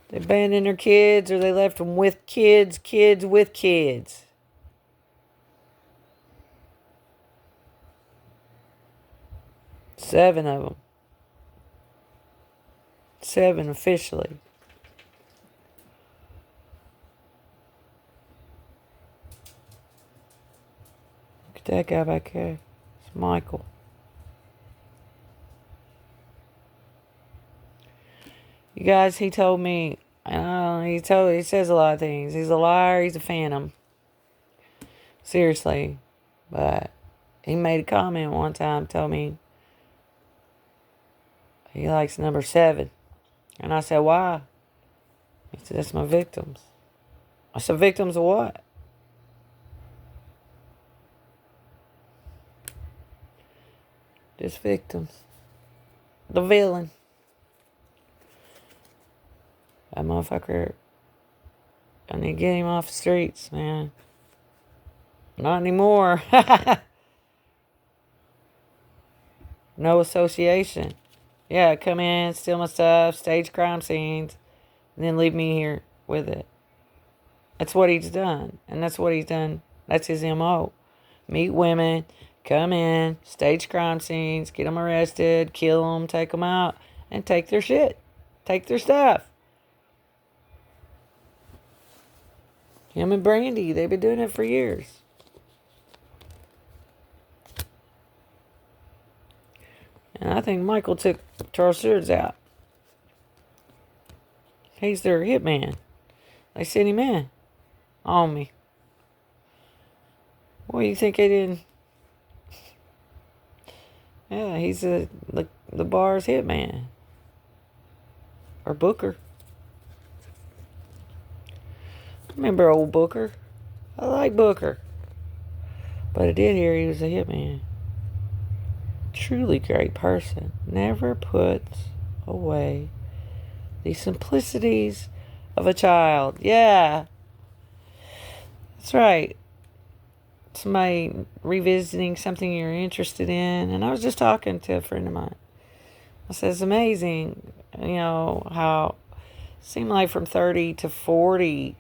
They abandoned their kids or they left them with kids with kids. Seven of them. 7 officially. Look at that guy back there. It's Michael. You guys, he told me, he says a lot of things. He's a liar, he's a phantom. Seriously. But he made a comment one time, told me he likes number 7. And I said, why? He said, that's my victims. I said, victims of what? Just victims. The villain. That motherfucker, I need to get him off the streets, man. Not anymore. No association. Yeah, come in, steal my stuff, stage crime scenes, and then leave me here with it. That's what he's done. And that's what he's done. That's his MO. Meet women, come in, stage crime scenes, get them arrested, kill them, take them out, and take their shit. Take their stuff. Him and Brandy, they've been doing it for years. And I think Michael took Charles Stewart's out. He's their hitman. They sent him in on me. What do you think they did? Yeah, he's the bar's hitman. Or Booker. Remember old Booker? I like Booker. But I did hear he was a hitman. truly great person never puts away the simplicities of a child. Yeah, that's right. Somebody revisiting something you're interested in. And I was just talking to a friend of mine. I said, it's amazing, how it seemed like from 30 to 40,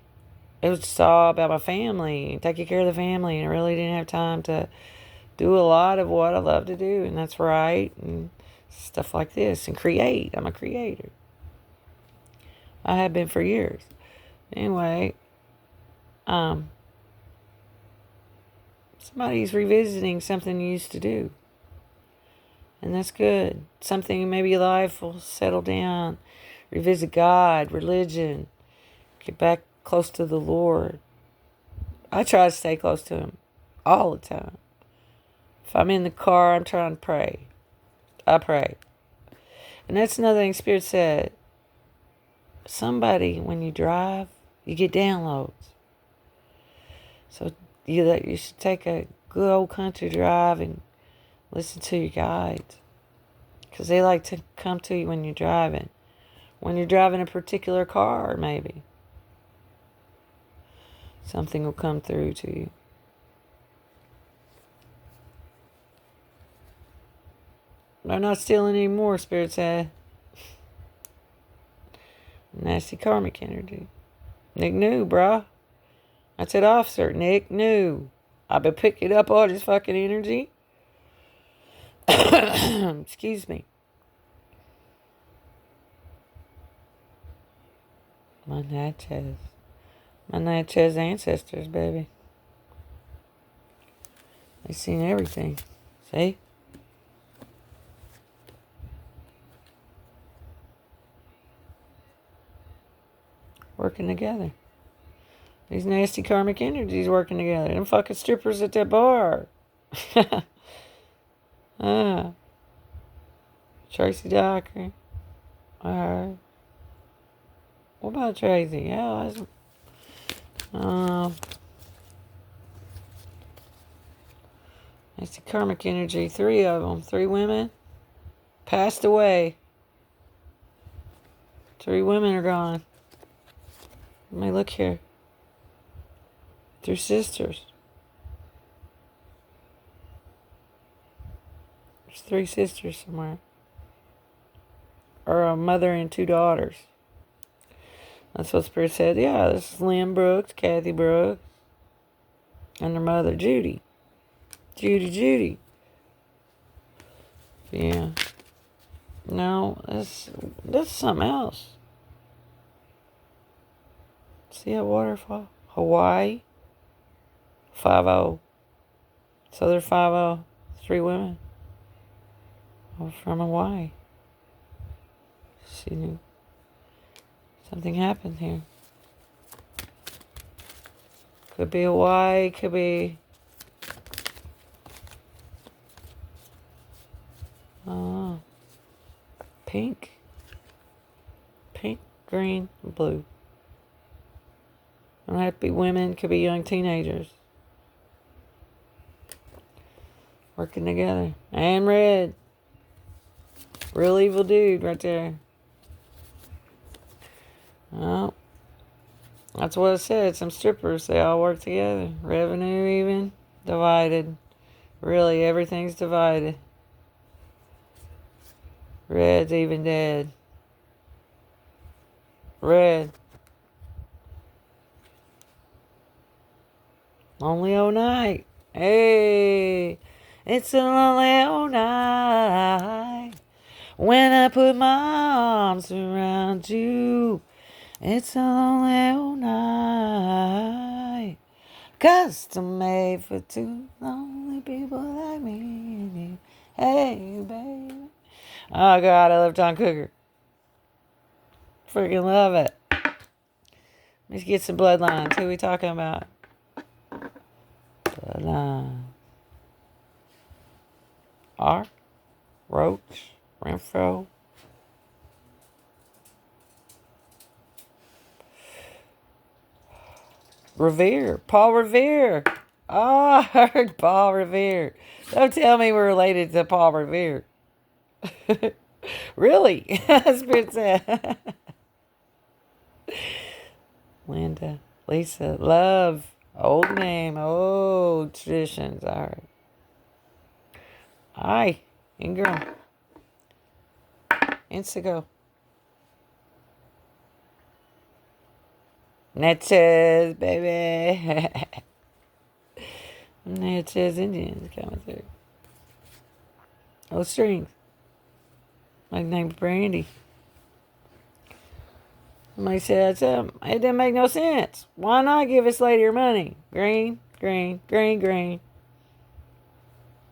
it was just all about my family, taking care of the family, and I really didn't have time to do a lot of what I love to do, and that's right, and stuff like this, and create. I'm a creator. I have been for years. Anyway, somebody's revisiting something you used to do, and that's good. Something maybe life will settle down, revisit God, religion, get back close to the Lord. I try to stay close to Him all the time. If I'm in the car, I'm trying to pray. I pray. And that's another thing Spirit said. Somebody, when you drive, you get downloads. So you should take a good old country drive and listen to your guides. Because they like to come to you when you're driving. When you're driving a particular car, maybe. Something will come through to you. They're not stealing anymore, Spirit said. Nasty karmic energy. Nick knew, bruh. I said, officer, Nick knew. I've been picking up all this fucking energy. Excuse me. My Natchez. My Natchez ancestors, baby. They seen everything. See? Working together. These nasty karmic energies working together. Them fucking strippers at that bar. Tracy Docker. Alright. What about Tracy? Yeah, nasty karmic energy. 3 of them. 3 women passed away. 3 women are gone. Let me look here. 3 sisters. There's 3 sisters somewhere. Or a mother and 2 daughters. That's what Spirit said. Yeah, this is Lynn Brooks, Kathy Brooks, and their mother, Judy. Judy. Yeah. No, that's something else. See that waterfall? Hawaii. 5-0. So they're 5-0. 3 women. From Hawaii. She knew something happened here. Could be Hawaii, could be pink, green, and blue. Don't have to be women, could be young teenagers. Working together. And red. Real evil dude right there. Well, that's what I said. Some strippers, they all work together. Revenue even divided. Really, everything's divided. Red's even dead. Red. Lonely old night. Hey, it's a lonely old night when I put my arms around you. It's a lonely old night, custom made for 2 lonely people like me and you. Hey, baby. Oh, God, I love John Cougar. Freaking love it. Let's get some bloodlines. Who are we talking about? Bloodline. R. Roach. Renfro. Revere. Paul Revere. Oh, I heard Paul Revere. Don't tell me we're related to Paul Revere. Really? Spirit said. Linda, Lisa, Love, old name, old traditions. All right. Hi, Ingram, Instago, Natchez, baby. Natchez Indians coming through. Oh, strings. My name's Brandy. Somebody said, it didn't make no sense. Why not give this lady her money? Green, green, green, green.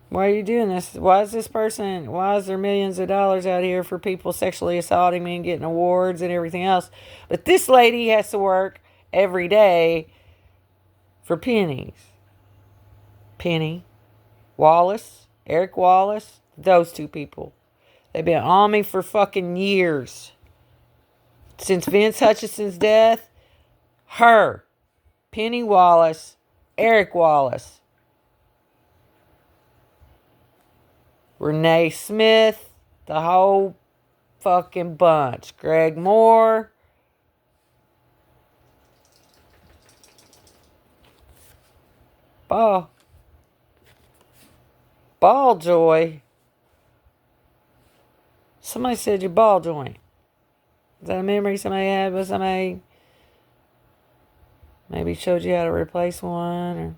Why are you doing this? Why is there millions of dollars out here for people sexually assaulting me and getting awards and everything else? But this lady has to work every day for pennies. Penny, Wallace, Eric Wallace, those two people. They've been on me for fucking years. Since Vince Hutchinson's death, her, Penny Wallace, Eric Wallace, Renee Smith, the whole fucking bunch. Greg Moore. Ball joy. Somebody said you ball joint. Is that a memory somebody had with somebody? Maybe showed you how to replace one or.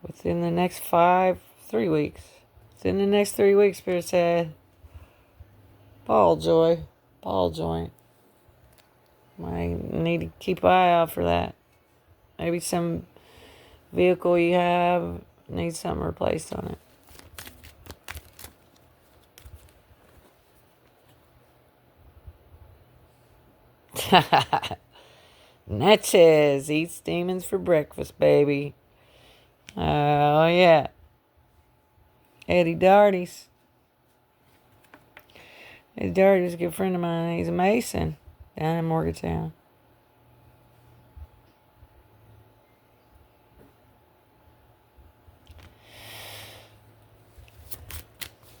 Within the next 3 weeks. Within the next 3 weeks, Spirit said, ball joint. I need to keep an eye out for that. Maybe some vehicle you have needs something replaced on it. Natchez eats demons for breakfast, baby. Oh, yeah. Eddie Darty's. Eddie Darty's a good friend of mine. He's a Mason down in Morgantown.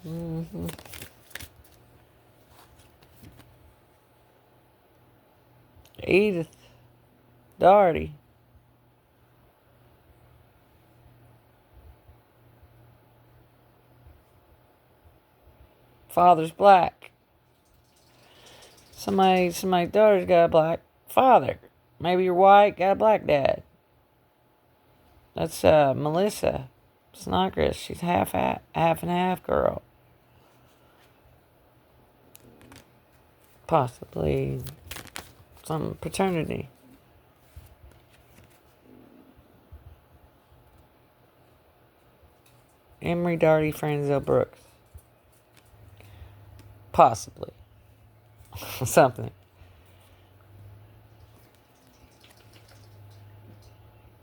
Mm-hmm. Edith Darty. Father's black. Somebody's daughter's got a black father. Maybe you're white, got a black dad. That's Melissa Snodgrass. She's half and half girl. Possibly some paternity. Emery Darty, Franzel Brooks. Possibly. Something.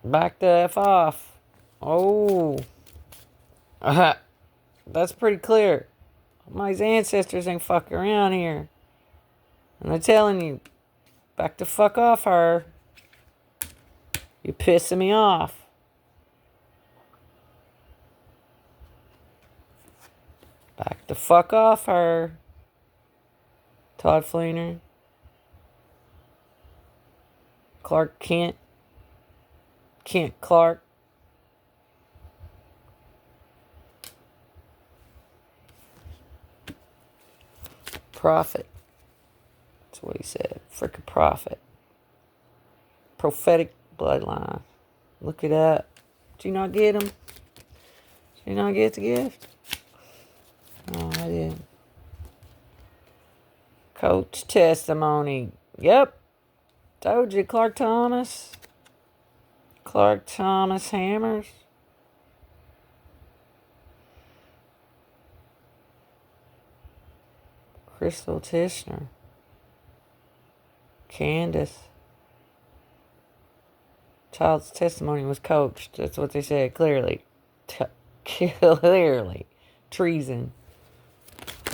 Back the F off. Oh. That's pretty clear. My ancestors ain't fucking around here. And they're telling you, back the fuck off her. You're pissing me off. Back the fuck off her. Todd Fleener. Clark Kent. Kent Clark. Prophet. That's what he said. Frickin' prophet. Prophetic bloodline. Look it up. Did you not get them? Did you not get the gift? Oh, I didn't. Coach testimony. Yep. Told you, Clark Thomas. Clark Thomas Hammers. Crystal Tishner. Candace. Child's testimony was coached. That's what they said clearly. Clearly. Treason.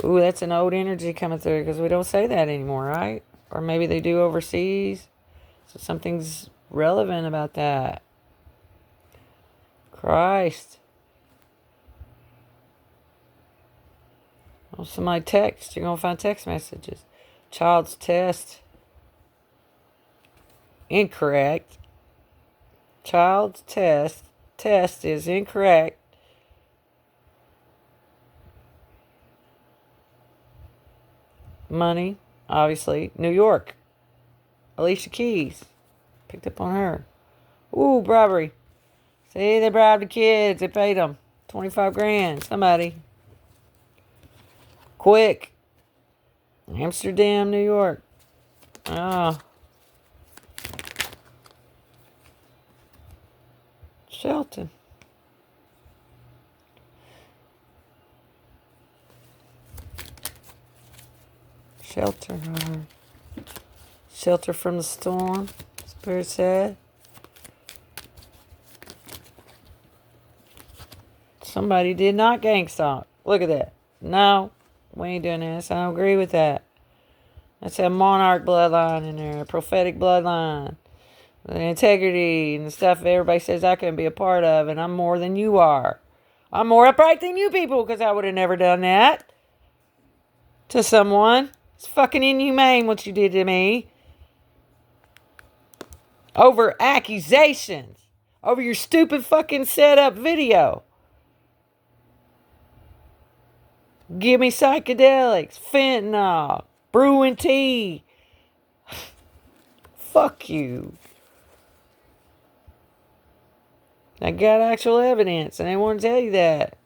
Ooh, that's an old energy coming through because we don't say that anymore, right? Or maybe they do overseas. So something's relevant about that. Christ. Well, somebody text. You're going to find text messages. Child's test. Incorrect. Child's test. Test is incorrect. Money, obviously. New York. Alicia Keys. Picked up on her. Ooh, bribery. See, they bribed the kids. They paid them 25 grand. Somebody. Quick. Amsterdam, New York. Ah. Shelton. Shelter. Shelter from the storm. Spirit said. Somebody did not gang stalk. Look at that. No, we ain't doing this. I don't agree with that. That's a monarch bloodline in there, a prophetic bloodline. The integrity and the stuff everybody says I can be a part of, and I'm more than you are. I'm more upright than you people because I would have never done that to someone. It's fucking inhumane what you did to me. Over accusations. Over your stupid fucking setup video. Give me psychedelics, fentanyl, brewing tea. Fuck you. I got actual evidence, and they want to tell you that.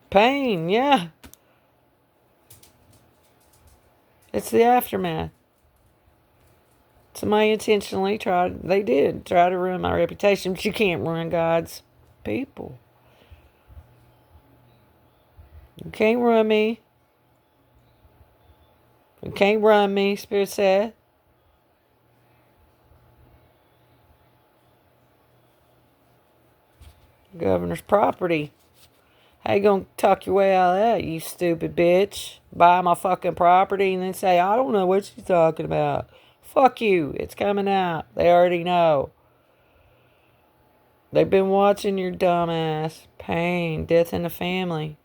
Pain, yeah. It's the aftermath. Somebody intentionally try to ruin my reputation, but you can't ruin God's people. You can't run me. You can't run me, Spirit said. Governor's property. How you gonna talk your way out of that, you stupid bitch? Buy my fucking property and then say, I don't know what she's talking about. Fuck you. It's coming out. They already know. They've been watching your dumbass. Pain. Death in the family.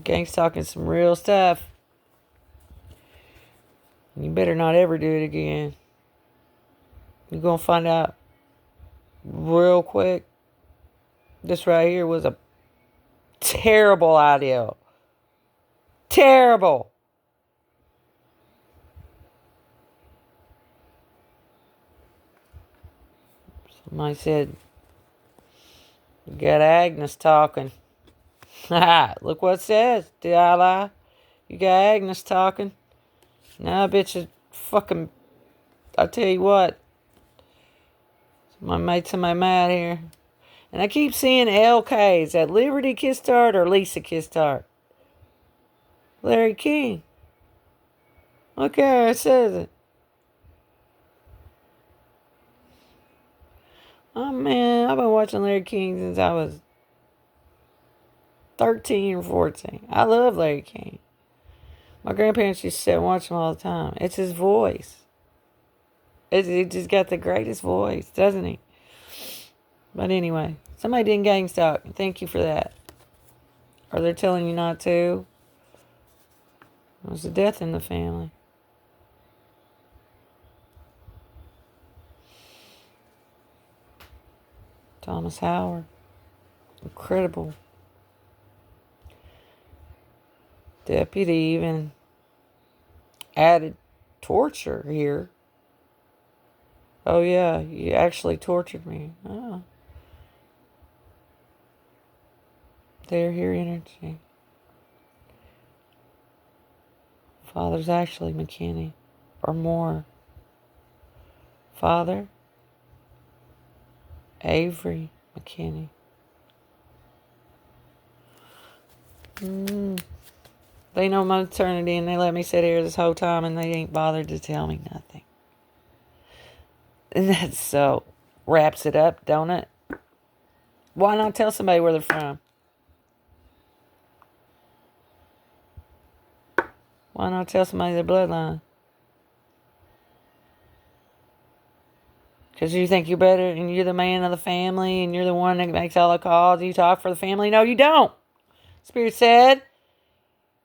Gang's talking some real stuff. You better not ever do it again. You're gonna find out real quick. This right here was a terrible idea. Terrible. Somebody said, you got Agnes talking. Look what it says. Did I lie? You got Agnes talking. Now, bitch is fucking. I tell you what. Somebody made somebody mad here. And I keep seeing LK. Is that Liberty kissed Art or Lisa kissed Art? Larry King. Okay, it says it. Oh man, I've been watching Larry King since I was 13 or 14. I love Larry King. My grandparents used to sit and watch him all the time. It's his voice. He just got the greatest voice, doesn't he? But anyway, somebody didn't gang stalk. Thank you for that. Or they're telling you not to. There was a death in the family. Thomas Howard. Incredible. Deputy even added torture here. Oh yeah, you actually tortured me. Oh. They're here energy. Father's actually McKinney. Or more. Father Avery McKinney. They know my eternity and they let me sit here this whole time and they ain't bothered to tell me nothing. And that so wraps it up, don't it? Why not tell somebody where they're from? Why not tell somebody their bloodline? Because you think you're better and you're the man of the family and you're the one that makes all the calls. You talk for the family. No, you don't. Spirit said,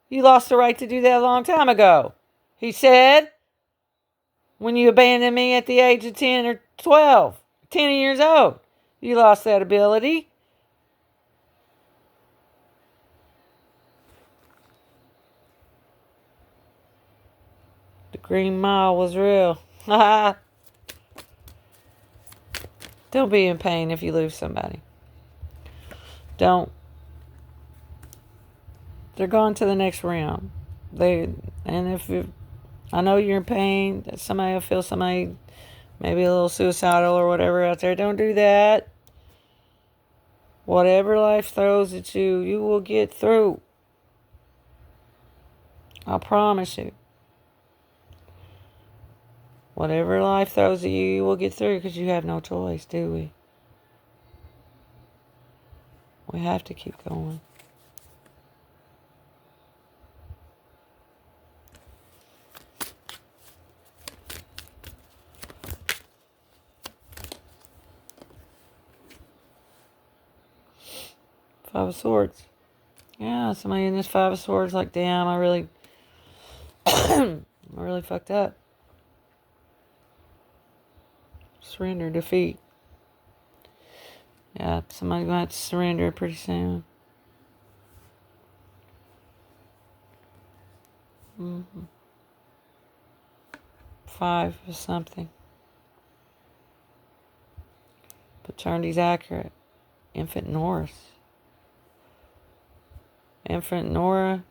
you lost the right to do that a long time ago. He said, when you abandoned me at the age of 10 or 12, 10 years old, you lost that ability. The Green Mile was real. Don't be in pain if you lose somebody. Don't. They're going to the next realm. I know you're in pain, that somebody will feel somebody maybe a little suicidal or whatever out there. Don't do that. Whatever life throws at you, you will get through. I promise you. Whatever life throws at you, you will get through because you have no choice, do we? We have to keep going. Five of Swords. Yeah, somebody in this Five of Swords like, damn, I really fucked up. Surrender, defeat. Yeah, somebody's going to have to surrender pretty soon. Five of something. Paternity's accurate. Infant Norris. Infant Nora.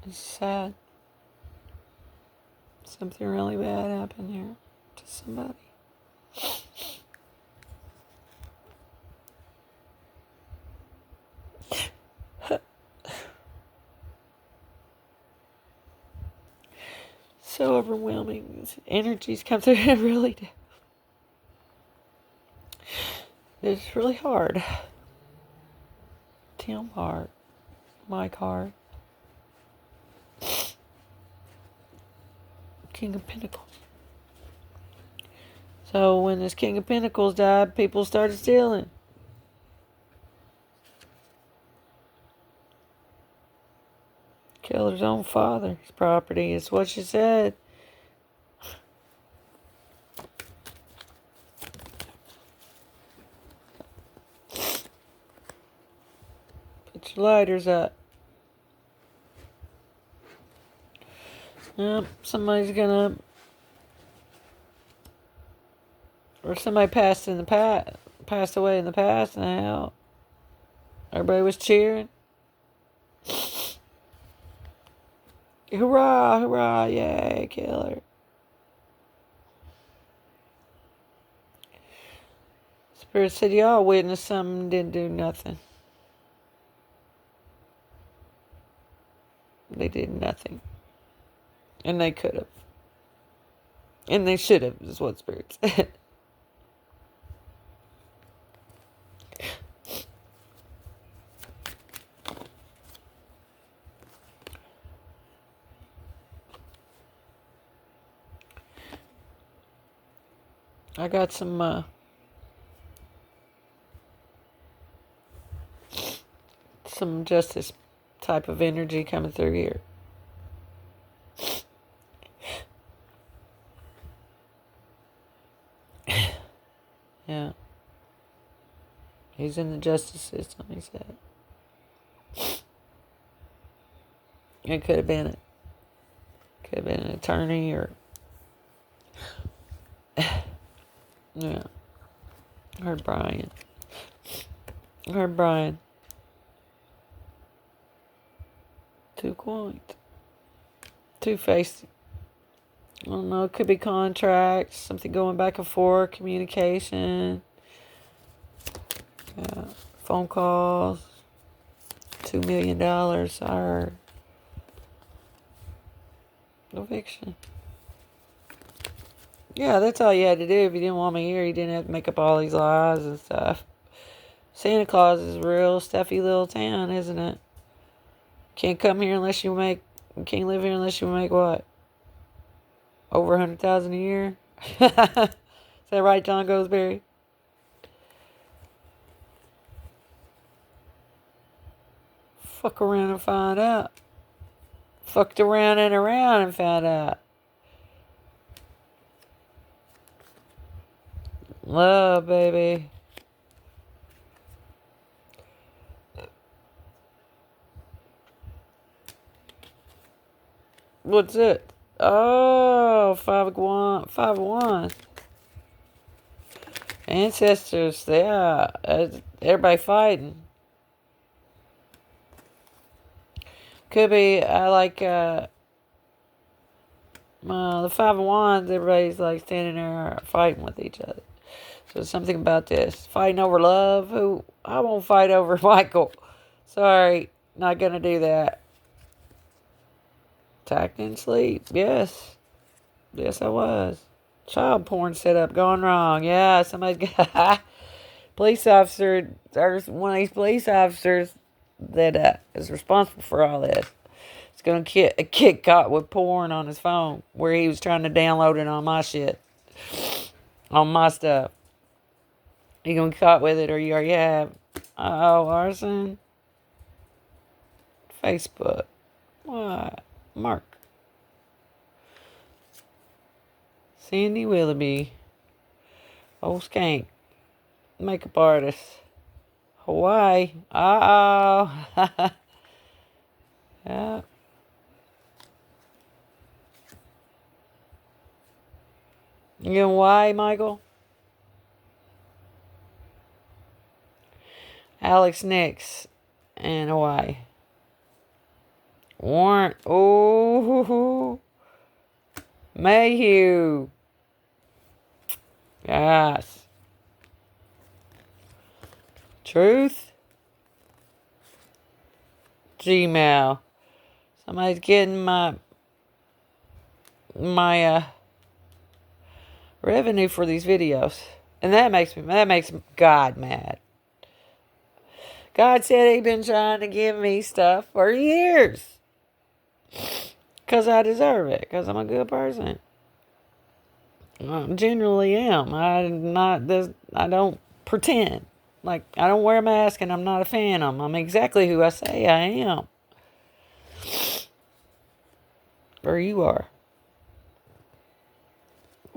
It's sad. Something really bad happened here to somebody. So overwhelming. These energies come through. It really do. It's really hard. Tim Hart. Mike Hart. King of Pentacles. So when this King of Pentacles died, people started stealing. Killer's own father's property is what she said. Put your lighters up. Yep, somebody's gonna, or somebody passed away in the past. Now everybody was cheering. Hurrah, hurrah, yay, killer. Spirit said y'all witnessed something, didn't do nothing. They did nothing. And they could have. And they should have, is what Spirit said. I got some justice type of energy coming through here. Yeah. He's in the justice system, he said. It could have been an attorney or yeah. Heard Brian. Two coins. Two-faced. I don't know, it could be contracts, something going back and forth, communication. Yeah. Phone calls. $2 million, I heard. Eviction. Yeah, that's all you had to do. If you didn't want me here, you didn't have to make up all these lies and stuff. Santa Claus is a real stuffy little town, isn't it? Can't come here unless you make. Can't live here unless you make what? Over 100,000 a year. Is that right, John Goldsberry? Fuck around and find out. Fucked around and found out. Love, baby. What's it? Oh, 5 of 1. Ancestors, yeah. Everybody fighting. Could be, I like, the 5 of 1s, everybody's like standing there fighting with each other. So something about this. Fighting over love. Who? I won't fight over Michael. Sorry, not gonna do that. Attacked in sleep. Yes. Yes, I was. Child porn setup gone wrong. Yeah, somebody got police officer, or one of these police officers that is responsible for all this. It's gonna get caught with porn on his phone where he was trying to download it on my shit, on my stuff. You gonna get caught with it, or you already have. Oh, arson. Facebook. What? Mark. Sandy Willoughby. Old skank. Makeup artist. Hawaii. Uh-oh. Yeah. You in Hawaii, Michael? Alex Nix in Hawaii. Warrant. Oh. Mayhew. Yes. Truth. Gmail. Somebody's getting my revenue for these videos. And that makes God mad. God said he'd been trying to give me stuff for years. Because I deserve it. Because I'm a good person. I generally am. I don't pretend. Like, I don't wear a mask and I'm not a phantom. I'm exactly who I say I am. Or you are.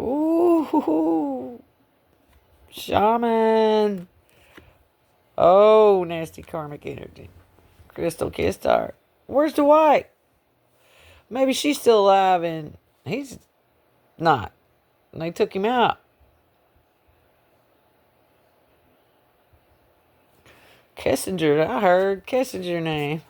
Ooh. Shaman. Oh, nasty karmic energy. Crystal kissed her. Where's Dwight? Maybe she's still alive and he's not. And they took him out. Kissinger, I heard Kissinger name.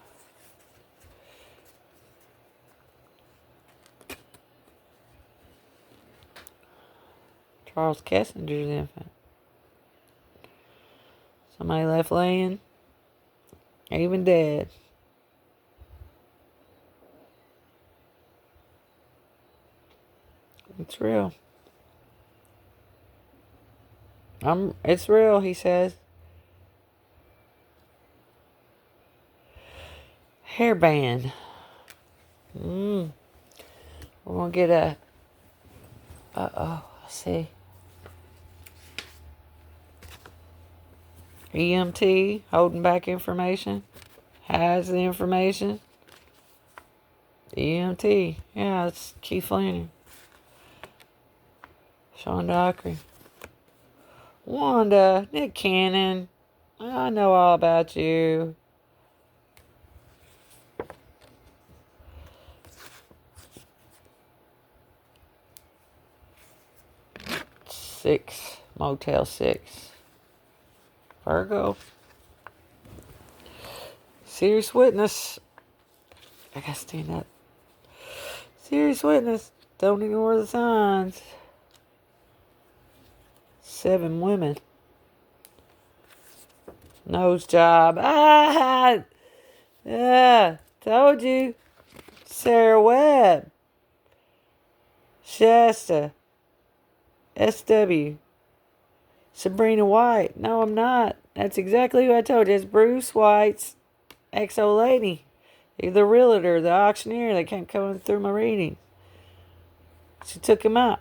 Charles Kissinger's infant. Somebody left laying. Even dead. It's real. It's real, he says. Hairband. We're gonna get a. Let's see. EMT holding back information. Has the information. EMT. Yeah, it's Keith Flanagan. Sean Dockery. Wanda. Nick Cannon. I know all about you. Motel 6. Virgo. Serious witness. I gotta stand up. Serious witness. Don't ignore the signs. 7 women. Nose job. Yeah. Told you. Sarah Webb. Shasta. SW. Sabrina White. No, I'm not. That's exactly who I told you. It's Bruce White's ex-old lady. The realtor, the auctioneer that kept coming through my reading. She took him out.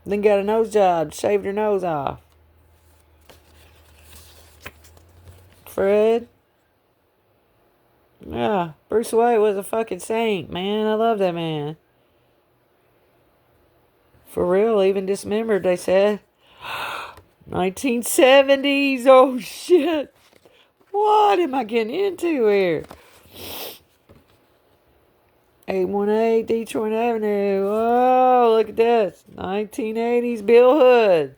Then got a nose job, shaved her nose off. Fred? Yeah, Bruce White was a fucking saint, man. I love that man. For real, even dismembered, they said. 1970s, oh shit. What am I getting into here? 818 Detroit Avenue. Oh, look at this. 1980s Bill Hood.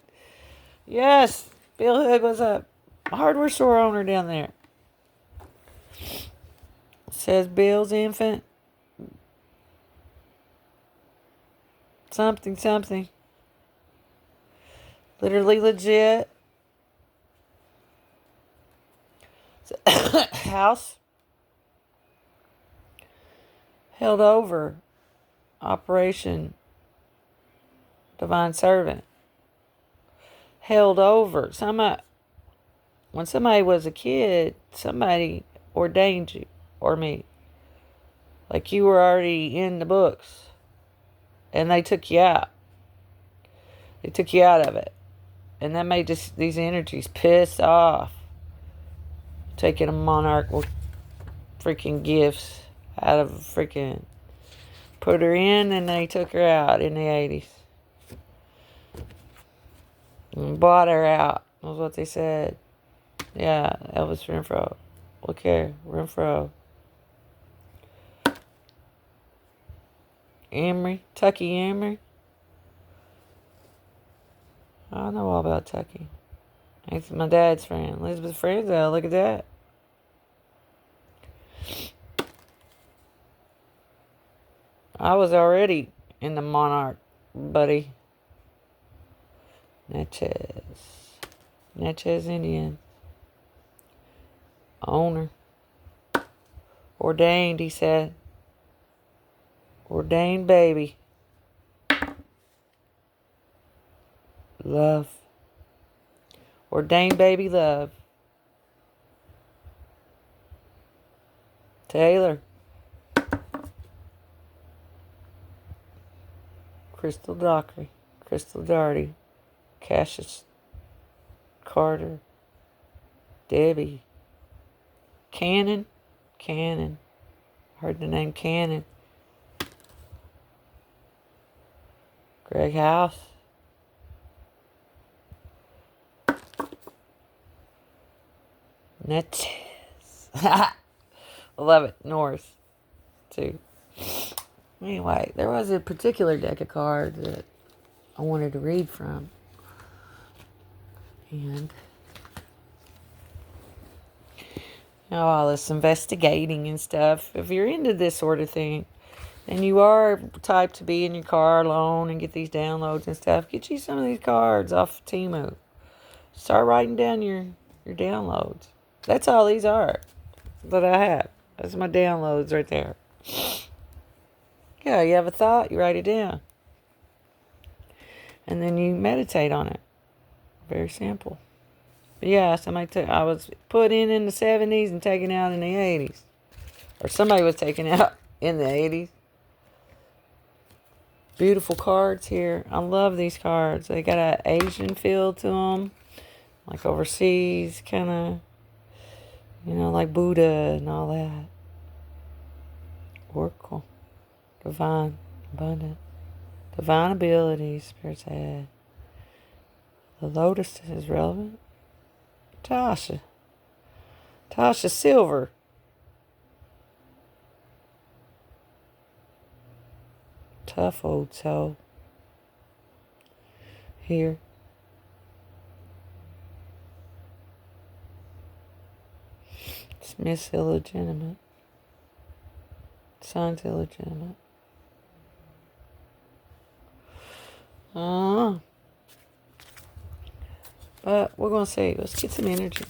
Yes, Bill Hood was a hardware store owner down there. Says Bill's Infant. Something. Literally legit. House held over Operation Divine Servant. Held over. When somebody was a kid, somebody ordained you or me. Like you were already in the books. And they took you out. They took you out of it. And that made these energies pissed off. Taking a monarch with freaking gifts out of freaking... Put her in and they took her out in the 80s. And bought her out. Was what they said. Yeah, Elvis Renfro. Look here, Renfro. Emery, Tucky Emery. I know all about Tucky. He's my dad's friend. Elizabeth Franzel, look at that. I was already in the Monarch, buddy. Natchez Indian. Owner. Ordained, he said. Ordained baby. Love. Ordained baby love. Taylor. Crystal Dockery. Crystal Darty. Cassius Carter. Debbie. Cannon. Heard the name Cannon. Greg House. Natchez. I love it. North, too. Anyway, there was a particular deck of cards that I wanted to read from. And, all this investigating and stuff. If you're into this sort of thing, and you are type to be in your car alone and get these downloads and stuff, get you some of these cards off Temu. Start writing down your downloads. That's all these are that I have. That's my downloads right there. Yeah, you have a thought, you write it down. And then you meditate on it. Very simple. But yeah, I was put in the 70s and taken out in the 80s. Or somebody was taken out in the 80s. Beautiful cards here. I love these cards. They got an Asian feel to them. Like overseas, kind of, like Buddha and all that. Oracle. Divine. Abundant. Divine abilities. Spirit's head. The Lotus is relevant. Tasha Silver. Tough old soul. Here. Smith's illegitimate. Son's illegitimate. But we're going to see. Let's get some energy.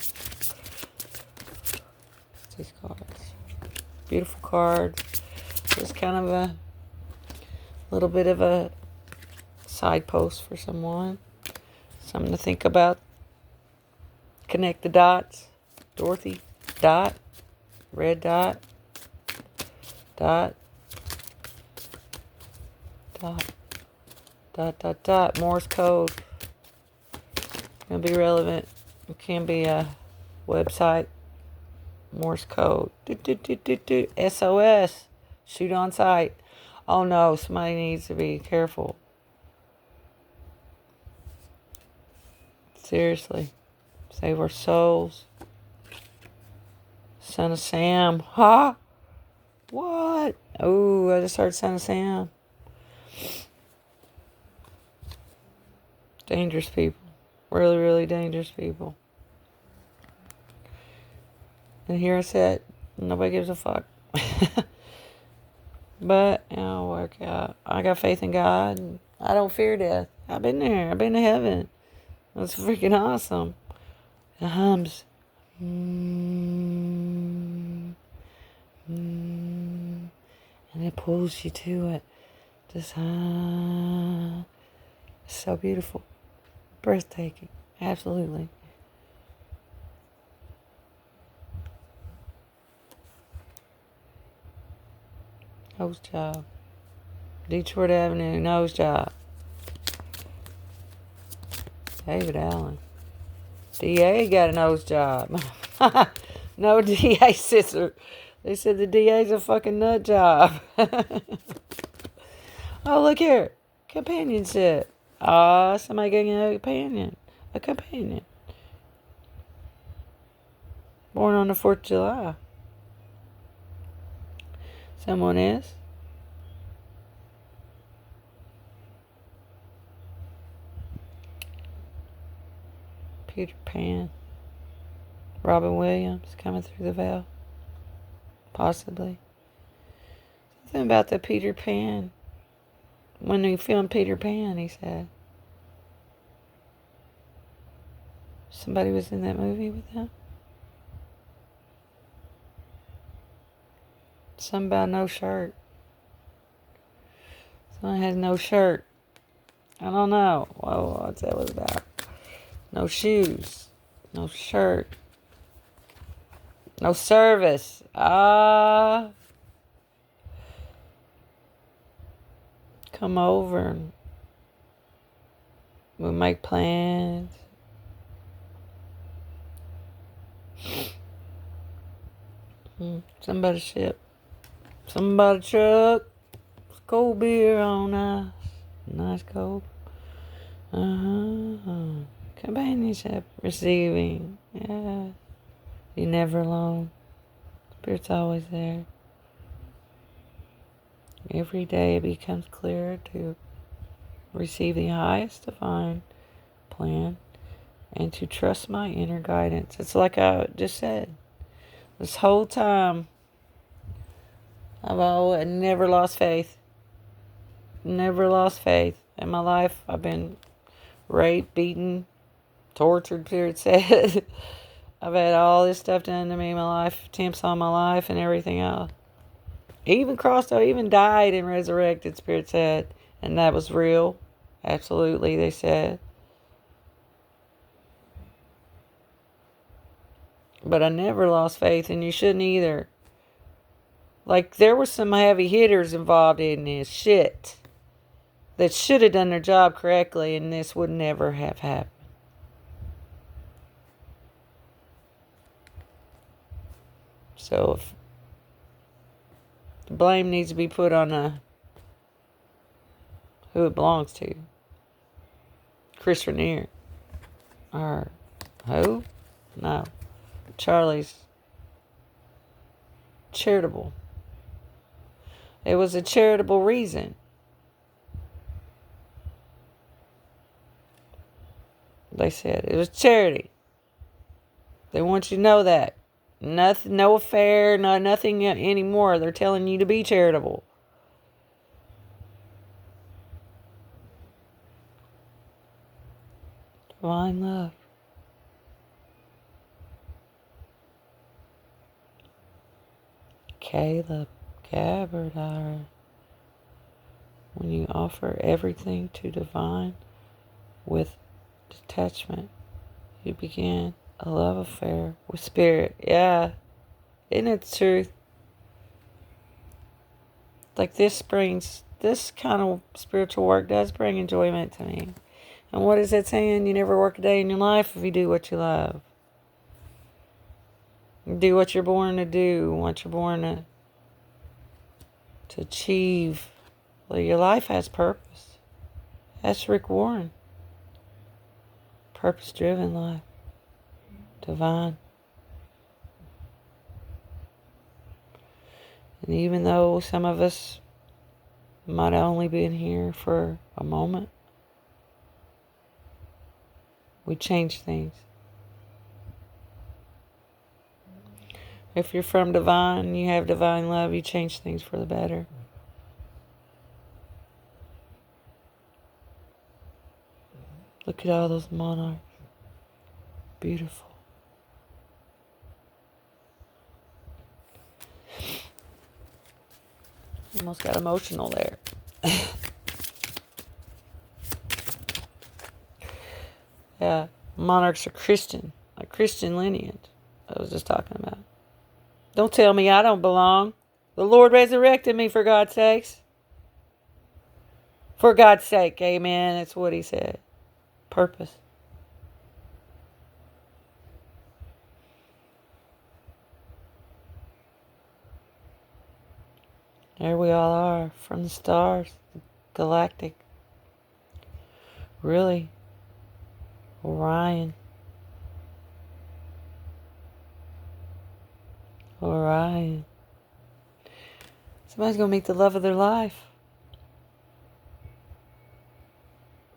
These cards. Beautiful cards. Just kind of a little bit of a side post for someone. Something to think about. Connect the dots. Dorothy. Dot. Red dot. Dot. Dot. Dot, dot, dot. Morse code. Gonna be relevant. It can be a website. Morse code. SOS. Shoot on sight. Oh no, somebody needs to be careful. Seriously. Save our souls. Son of Sam. Huh? What? Oh, I just heard Son of Sam. Dangerous people. Really, really dangerous people. And here I said, nobody gives a fuck. But it'll work out. I got faith in God. And I don't fear death. I've been there. I've been to heaven. That's freaking awesome. It hums. And it pulls you to it. Just so beautiful. Breathtaking. Absolutely. Nose job. Detroit Avenue, nose job. David Allen. DA got a nose job. No DA sister. They said the DA's a fucking nut job. Oh, look here. Companionship. Ah, somebody getting a companion. A companion. Born on the 4th of July. Someone is. Peter Pan. Robin Williams coming through the veil. Possibly. Something about the Peter Pan. When he filmed Peter Pan, he said. Somebody was in that movie with him. Something about no shirt. Someone has no shirt. I don't know. Whoa, what's that was about? No shoes. No shirt. No service. Come over and we'll make plans. Somebody ship. Somebody truck. Cold beer on ice. Nice cold. Companionship. Receiving. Yeah. You're never alone. Spirit's always there. Every day it becomes clearer to receive the highest divine plan and to trust my inner guidance. It's like I just said. This whole time, I've never lost faith. Never lost faith. In my life, I've been raped, beaten, tortured, Spirit said. I've had all this stuff done to me in my life, attempts on my life and everything else. Even died and resurrected, Spirit said. And that was real. Absolutely, they said. But I never lost faith, and you shouldn't either. Like, there were some heavy hitters involved in this shit that should have done their job correctly, and this would never have happened. So, if the blame needs to be put on who it belongs to. Chris Rainier. Or who? No. Charlie's charitable. It was a charitable reason. They said it was charity. They want you to know that. Nothing, no affair, nothing anymore. They're telling you to be charitable. Divine love. Caleb Gabbard. when you offer everything to divine with detachment, you begin a love affair with spirit. Yeah, isn't it the truth? Like this kind of spiritual work does bring enjoyment to me. And what is it saying? You never work a day in your life if you do what you love. Do what you're born to do, what you're born to achieve. Well, your life has purpose. That's Rick Warren. Purpose-driven life. Divine. And even though some of us might have only been here for a moment, we change things. If you're from divine, you have divine love, you change things for the better. Look at all those monarchs. Beautiful. Almost got emotional there. Yeah, monarchs are Christian, a Christian lineage. I was just talking about. Don't tell me I don't belong. The Lord resurrected me, for God's sakes. For God's sake, amen. That's what he said. Purpose. There we all are, from the stars, galactic. Really, Orion. Orion. Somebody's going to meet the love of their life.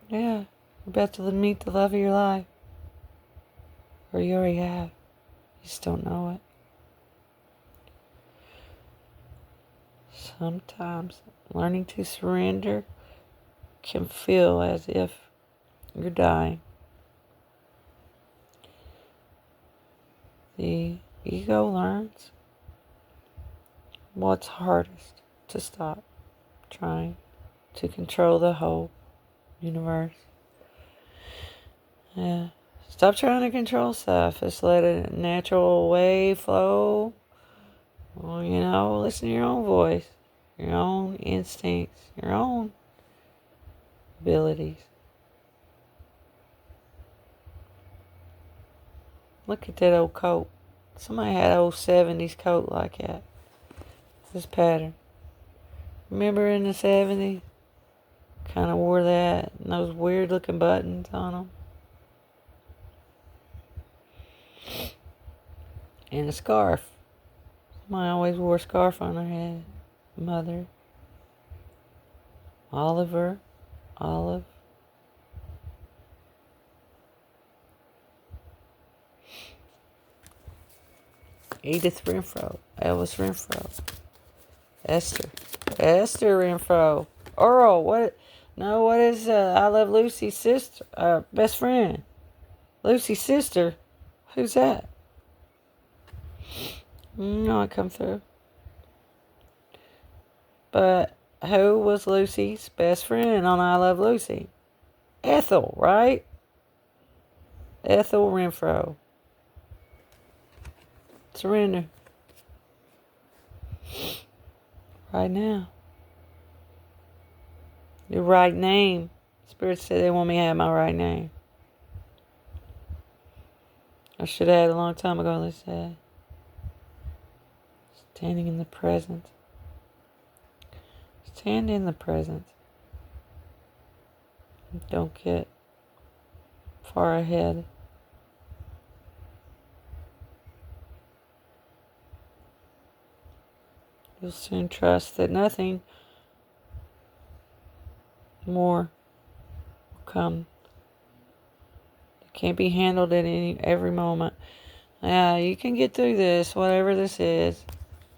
Yeah, you're about to meet the love of your life. Or you already have. You just don't know it. Sometimes learning to surrender can feel as if you're dying. The ego learns what's hardest to stop trying to control the whole universe. Yeah. Stop trying to control stuff. Just let a natural way flow. Well, listen to your own voice, your own instincts, your own abilities. Look at that old coat. Somebody had an old 70s coat like that. This pattern. Remember in the 70s? Kind of wore that and those weird looking buttons on them. And a scarf. Somebody always wore a scarf on her head. Mother. Olive. Edith Renfro. Elvis Renfro. Esther Renfro. Earl. What? No, what is I Love Lucy's sister? Best friend. Lucy's sister. Who's that? No, I come through. But who was Lucy's best friend on I Love Lucy? Ethel, right? Ethel Renfro. Surrender. Right now. Your right name. Spirit said they want me to have my right name. I should have had it a long time ago, they said. Standing in the present. Stand in the present. Don't get far ahead. You'll soon trust that nothing more will come. It can't be handled at every moment. Yeah, you can get through this, whatever this is.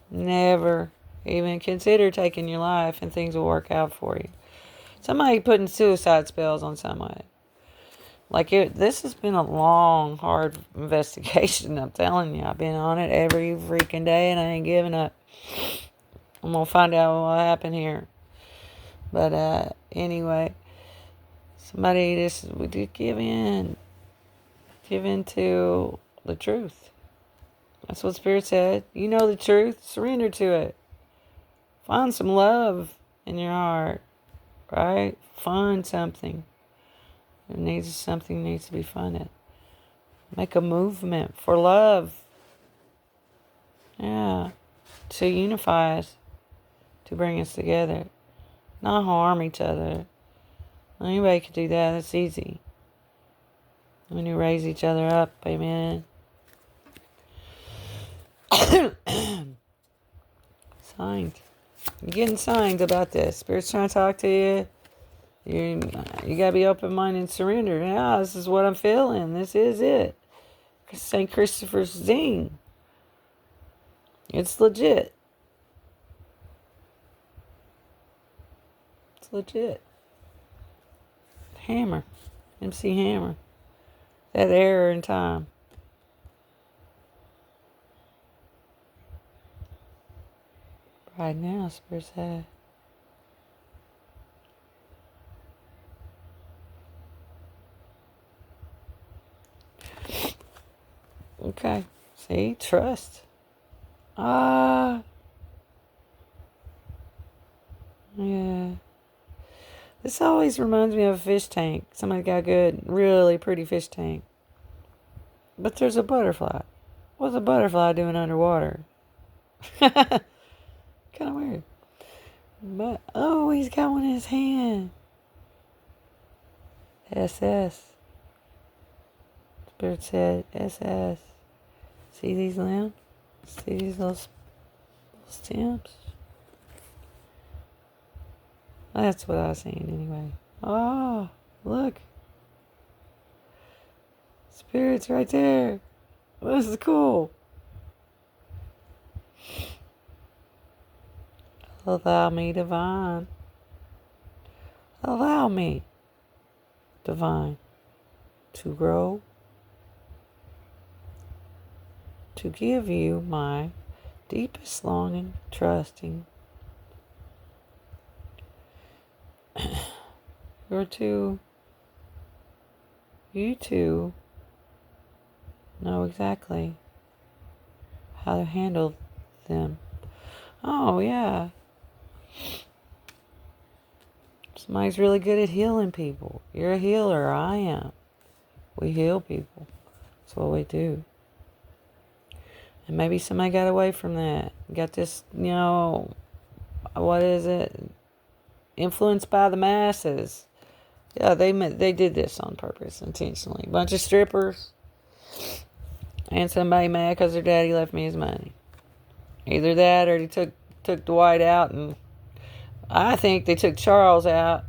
Never even consider taking your life and things will work out for you. Somebody putting suicide spells on somebody. This has been a long, hard investigation. I'm telling you, I've been on it every freaking day and I ain't giving up. I'm going to find out what happened here. But anyway, somebody just would give in to the truth. That's what Spirit said. You know the truth, surrender to it. Find some love in your heart, right? Find something. Something needs to be funded. Make a movement for love. Yeah. To unify us, to bring us together. Not harm each other. Anybody can do that. That's easy. When you raise each other up, amen. Signs. You're getting signs about this. Spirit's trying to talk to you. You gotta be open-minded and surrender. Yeah, this is what I'm feeling. This is it. St. Christopher's zine. It's legit. It's legit. Hammer. MC Hammer. That error in time. Right now, Spirit said. Okay. See? Trust. Yeah. This always reminds me of a fish tank. Somebody got a good, really pretty fish tank. But there's a butterfly. What's a butterfly doing underwater? Kind of weird. But, oh, he's got one in his hand. SS. Spirit said, SS. See these limbs? See these little stems? That's what I was saying anyway. Oh, look. Spirit's right there. This is cool. Allow me, divine. Allow me, divine, to grow, to give you my deepest longing, trusting. You two know exactly how to handle them. Oh, yeah. Somebody's really good at healing people. You're a healer. I am. We heal people. That's what we do. And maybe somebody got away from that. Got this, what is it? Influenced by the masses. Yeah, they did this on purpose, intentionally. A bunch of strippers. And somebody mad because their daddy left me his money. Either that or he took Dwight out, and I think they took Charles out.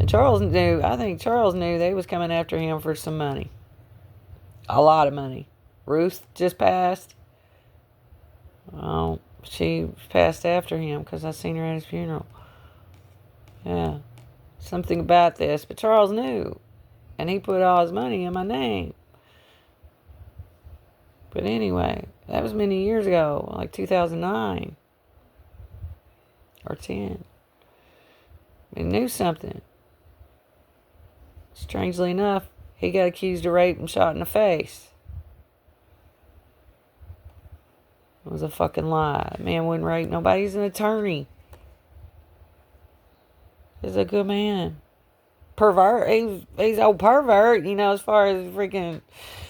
And I think Charles knew they was coming after him for some money. A lot of money. Ruth just passed. Oh, she passed after him because I seen her at his funeral. Yeah. Something about this. But Charles knew. And he put all his money in my name. But anyway, that was many years ago. Like 2009. Or 10. He knew something. Strangely enough, he got accused of rape and shot in the face. It was a fucking lie. Man wouldn't rape nobody. He's an attorney. He's a good man. Pervert. He's old pervert, as far as freaking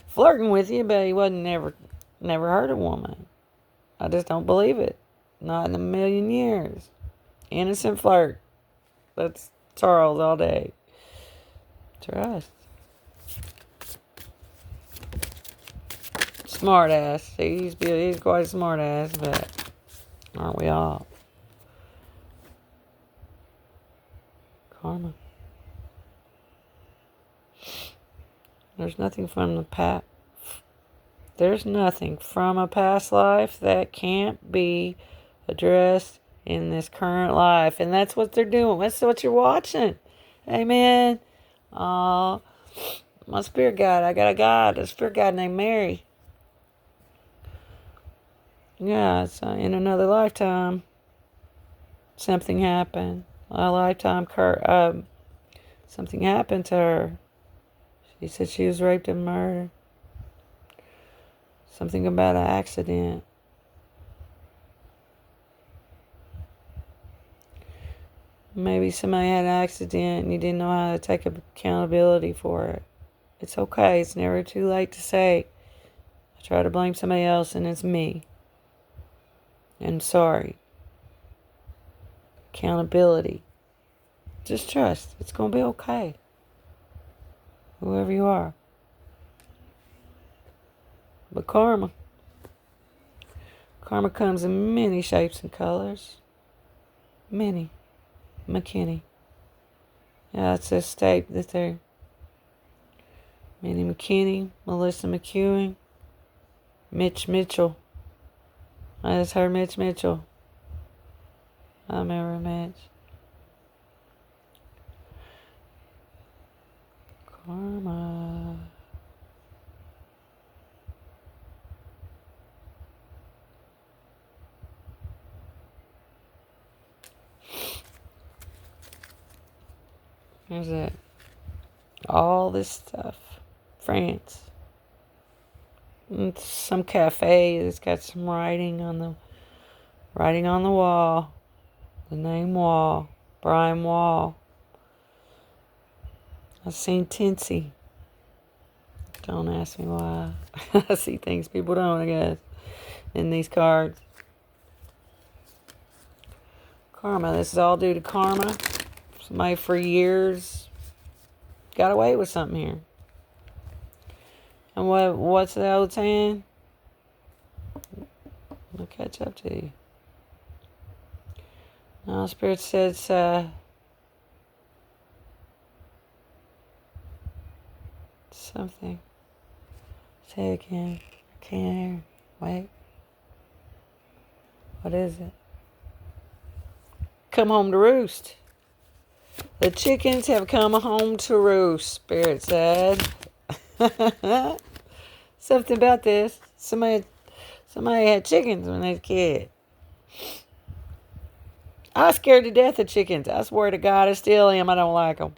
flirting with you, but he wasn't never hurt a woman. I just don't believe it. Not in a million years. Innocent flirt. That's Charles all day. Trust. Smart ass. He's quite a smart ass, but aren't we all? Karma. There's nothing from the past. There's nothing from a past life that can't be addressed in this current life. And that's what they're doing. That's what you're watching. Amen. My spirit guide. I got a spirit guide named Mary. Yeah, it's in another lifetime. Something happened. a lifetime something happened to her. She said she was raped and murdered. Something about an accident. Maybe somebody had an accident and you didn't know how to take accountability for it. It's okay. It's never too late to say, I try to blame somebody else and it's me. I'm sorry. Accountability. Just trust. It's going to be okay. Whoever you are. But karma. Karma comes in many shapes and colors. Many. McKinney. Yeah, it's a state that they're Minnie McKinney, Melissa McEwen, Mitch Mitchell. I just heard Mitch Mitchell. I remember Mitch. Karma. There's it. All this stuff. France. It's some cafe that's got some writing on the wall. The name Wall. Brian Wall. I've seen Tinsy. Don't ask me why. I see things people don't, I guess, in these cards. Karma. This is all due to karma. Somebody for years got away with something here. And what's the old saying? I'll catch up to you. Now, Spirit says, something. Say it again. I can't hear. Wait. What is it? Come home to roost. The chickens have come home to roost, Spirit said. Something about this. Somebody had chickens when they was a kid. I was scared to death of chickens. I swear to God, I still am. I don't like them.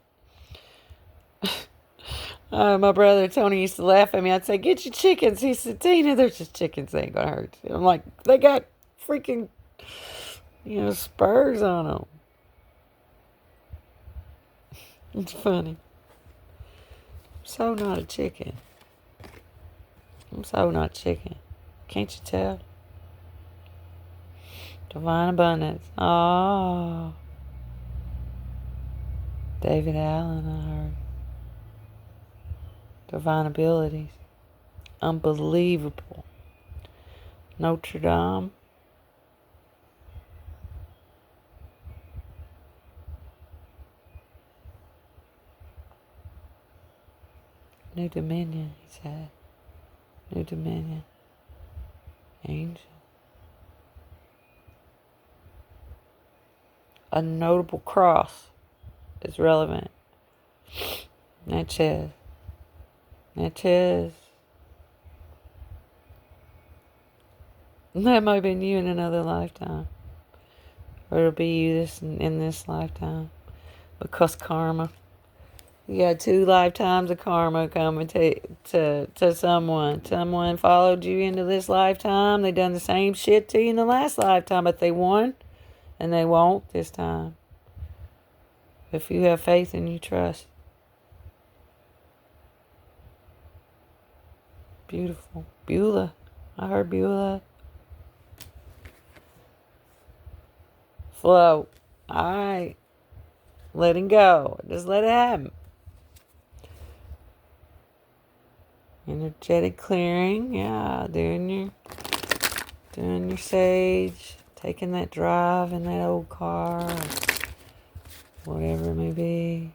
My brother Tony used to laugh at me. I'd say, "Get your chickens." He said, "Tina, they're just chickens. They ain't gonna hurt you." I'm like, they got freaking, spurs on them. It's funny. I'm so not a chicken. I'm so not chicken. Can't you tell? Divine abundance. Oh. David Allen, I heard. Divine abilities. Unbelievable. Notre Dame. New Dominion, he said. New Dominion. Angel. A notable cross is relevant. Natchez. That might have been you in another lifetime. Or it'll be you in this lifetime. Because karma. You got 2 lifetimes of karma coming to someone. Someone followed you into this lifetime. They done the same shit to you in the last lifetime, but they won. And they won't this time. If you have faith and you trust. Beautiful. Beulah. I heard Beulah. Flow. Alright. Letting go. Just let it happen. Energetic clearing. Yeah. Doing your sage. Taking that drive in that old car. Whatever it may be.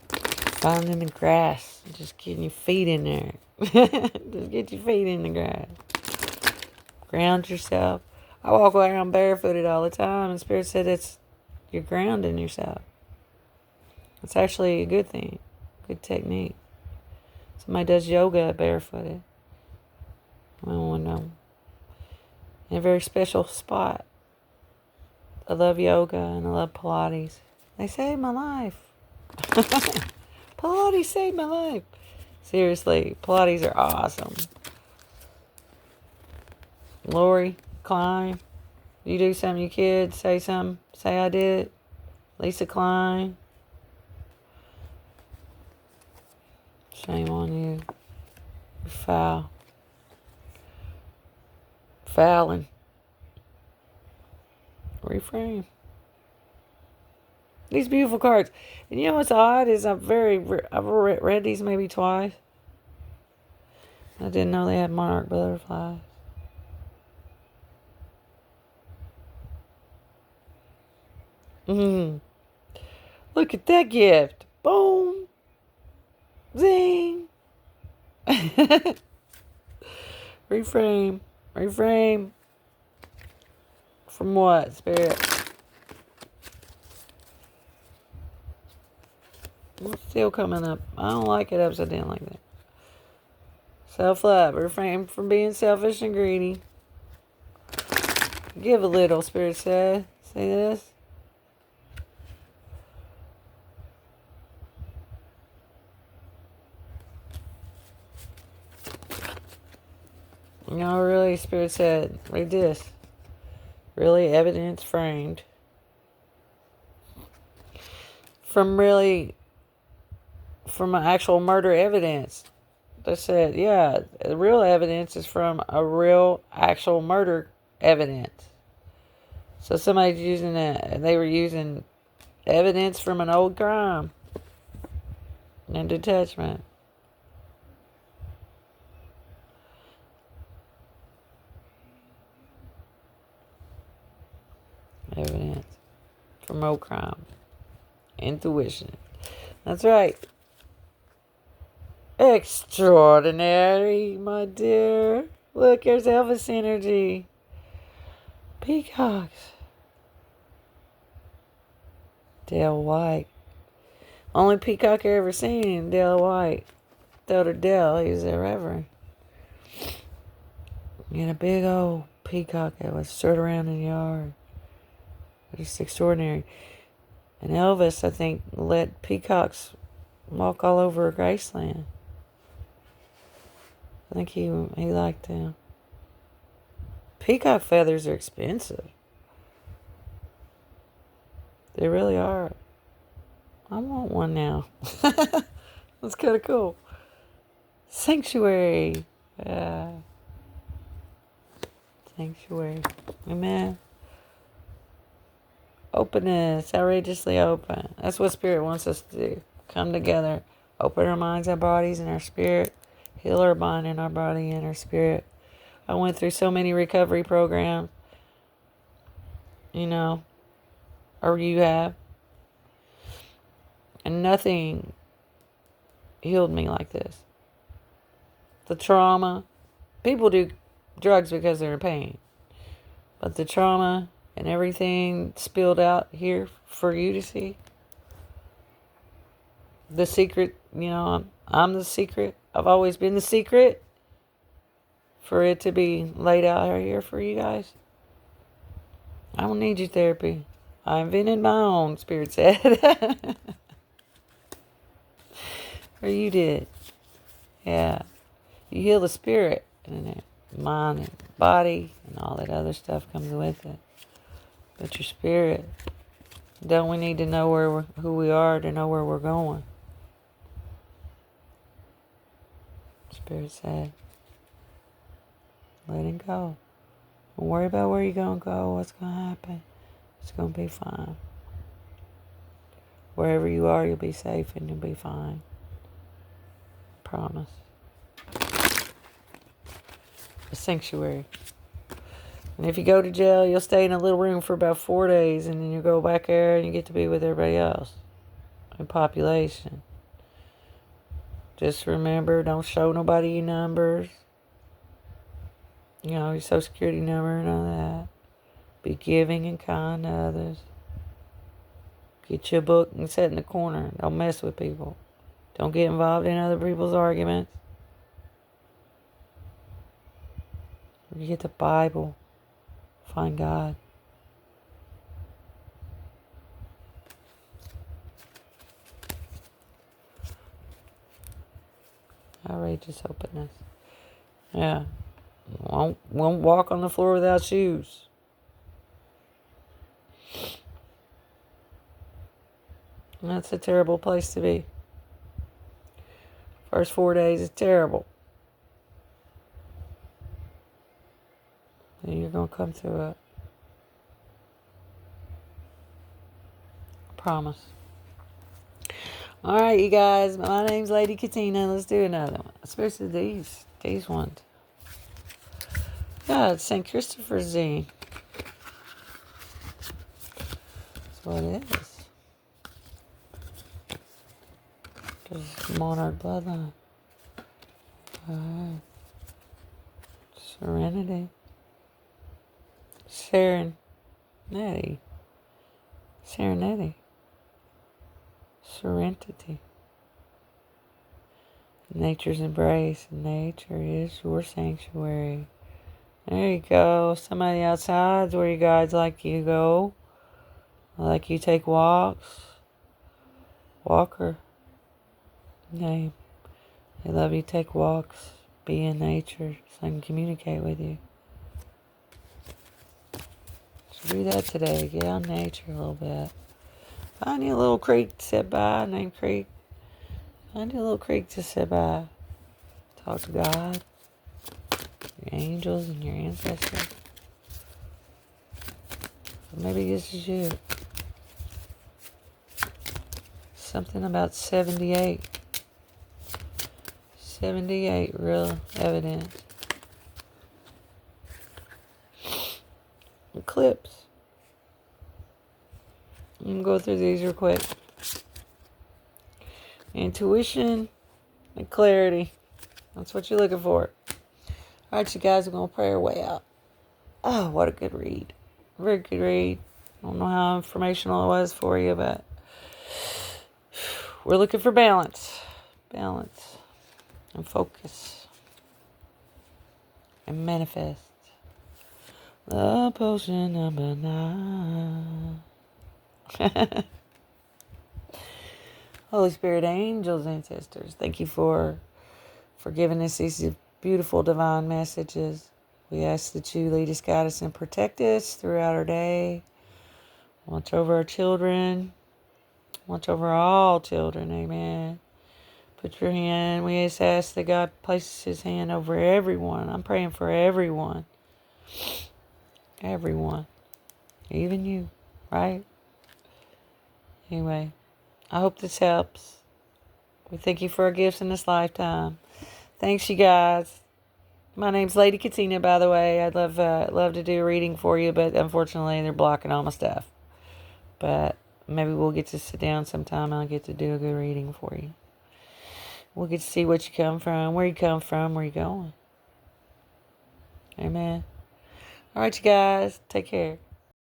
Finding in the grass. Just getting your feet in there. Just get your feet in the grass. Ground yourself. I walk around barefooted all the time, and Spirit said you're grounding yourself. It's actually a good thing. Good technique. Somebody does yoga barefooted. I don't know. In a very special spot. I love yoga and I love Pilates. They saved my life. Pilates saved my life. Seriously, Pilates are awesome. Lori Klein, you do something, you kids, say something. Say I did. Lisa Klein. Shame on you. You're foul. Fouling. Reframe. These beautiful cards. And you know what's odd is I've read these maybe twice. I didn't know they had monarch butterflies. Look at that gift. Boom. Zing. Reframe. Reframe. From what, Spirit? What's still coming up? I don't like it upside down like that. Self-love. Refrain from being selfish and greedy. Give a little, Spirit said. Say this. No, really, Spirit said. Read this. Really, evidence framed. From actual murder evidence. They said, yeah, the real evidence is from a real actual murder evidence. So somebody's using that. They were using evidence from an old crime and detachment. Evidence from old crime. Intuition. That's right. Extraordinary, my dear. Look, there's Elvis energy. Peacocks. Dale White. Only peacock I ever seen, Dale White. Elder Dale, he was the Reverend. And a big old peacock that was strut around in the yard. Just extraordinary. And Elvis, I think, let peacocks walk all over Graceland. I think he liked them. Peacock feathers are expensive. They really are. I want one now. That's kind of cool. Sanctuary. Sanctuary. Amen. Openness. Outrageously open. That's what Spirit wants us to do. Come together. Open our minds, our bodies, and our spirit. Heal our mind and our body and our spirit. I went through so many recovery programs. Or you have. And nothing healed me like this. The trauma. People do drugs because they're in pain. But the trauma and everything spilled out here for you to see. The secret, I'm the secret. I've always been the secret. For it to be laid out here for you guys. I don't need your therapy. I invented my own, Spirit said. Or you did. Yeah. You heal the spirit and the mind and body and all that other stuff comes with it. But your spirit, don't we need to know who we are to know where we're going? Spirit said, letting go. Don't worry about where you're going to go, what's going to happen. It's going to be fine. Wherever you are, you'll be safe and you'll be fine. Promise. A sanctuary. And if you go to jail, you'll stay in a little room for about 4 days, and then you go back there and you get to be with everybody else in population. Just remember, don't show nobody your numbers. Your social security number and all that. Be giving and kind to others. Get your book and sit in the corner. Don't mess with people. Don't get involved in other people's arguments. You get the Bible. Find God. Outrageous openness. Yeah. Won't walk on the floor without shoes. That's a terrible place to be. First 4 days is terrible. And you're going to come through it. I promise. All right, you guys. My name's Lady Katina. Let's do another one. Especially these ones. Yeah, it's St. Christopher's Day. That's what it is. Just monarch bloodline. Alright. Serenity. Serenity. Serenity. Serenity. Nature's embrace. Nature is your sanctuary. There you go. Somebody outside's where you guys like you go. Like you take walks. Walker. Name. They love you take walks. Be in nature so I can communicate with you. So do that today. Get out in nature a little bit. Find you a little creek to sit by, named Creek. Find you a little creek to sit by. Talk to God, your angels, and your ancestors. Or maybe this is you. Something about 78. 78, real evidence. Eclipse. I'm going to go through these real quick. Intuition and clarity. That's what you're looking for. All right, you guys, we're going to pray our way out. Oh, what a good read. Very good read. I don't know how informational it was for you, but we're looking for balance. Balance. And focus. And manifest. The potion number 9. Holy Spirit, angels, ancestors, thank you for giving us these beautiful divine messages. We ask that you lead us, guide us, and protect us throughout our day. Watch over our children. Watch over all children. Amen. Put your hand. We just ask that God places his hand over everyone. I'm praying for everyone. Everyone. Even you. Right? Anyway, I hope this helps. We thank you for our gifts in this lifetime. Thanks, you guys. My name's Lady Katina, by the way. I'd love to do a reading for you, but unfortunately they're blocking all my stuff. But maybe we'll get to sit down sometime and I'll get to do a good reading for you. We'll get to see what you come from, where you come from, where you're going. Amen. All right, you guys. Take care.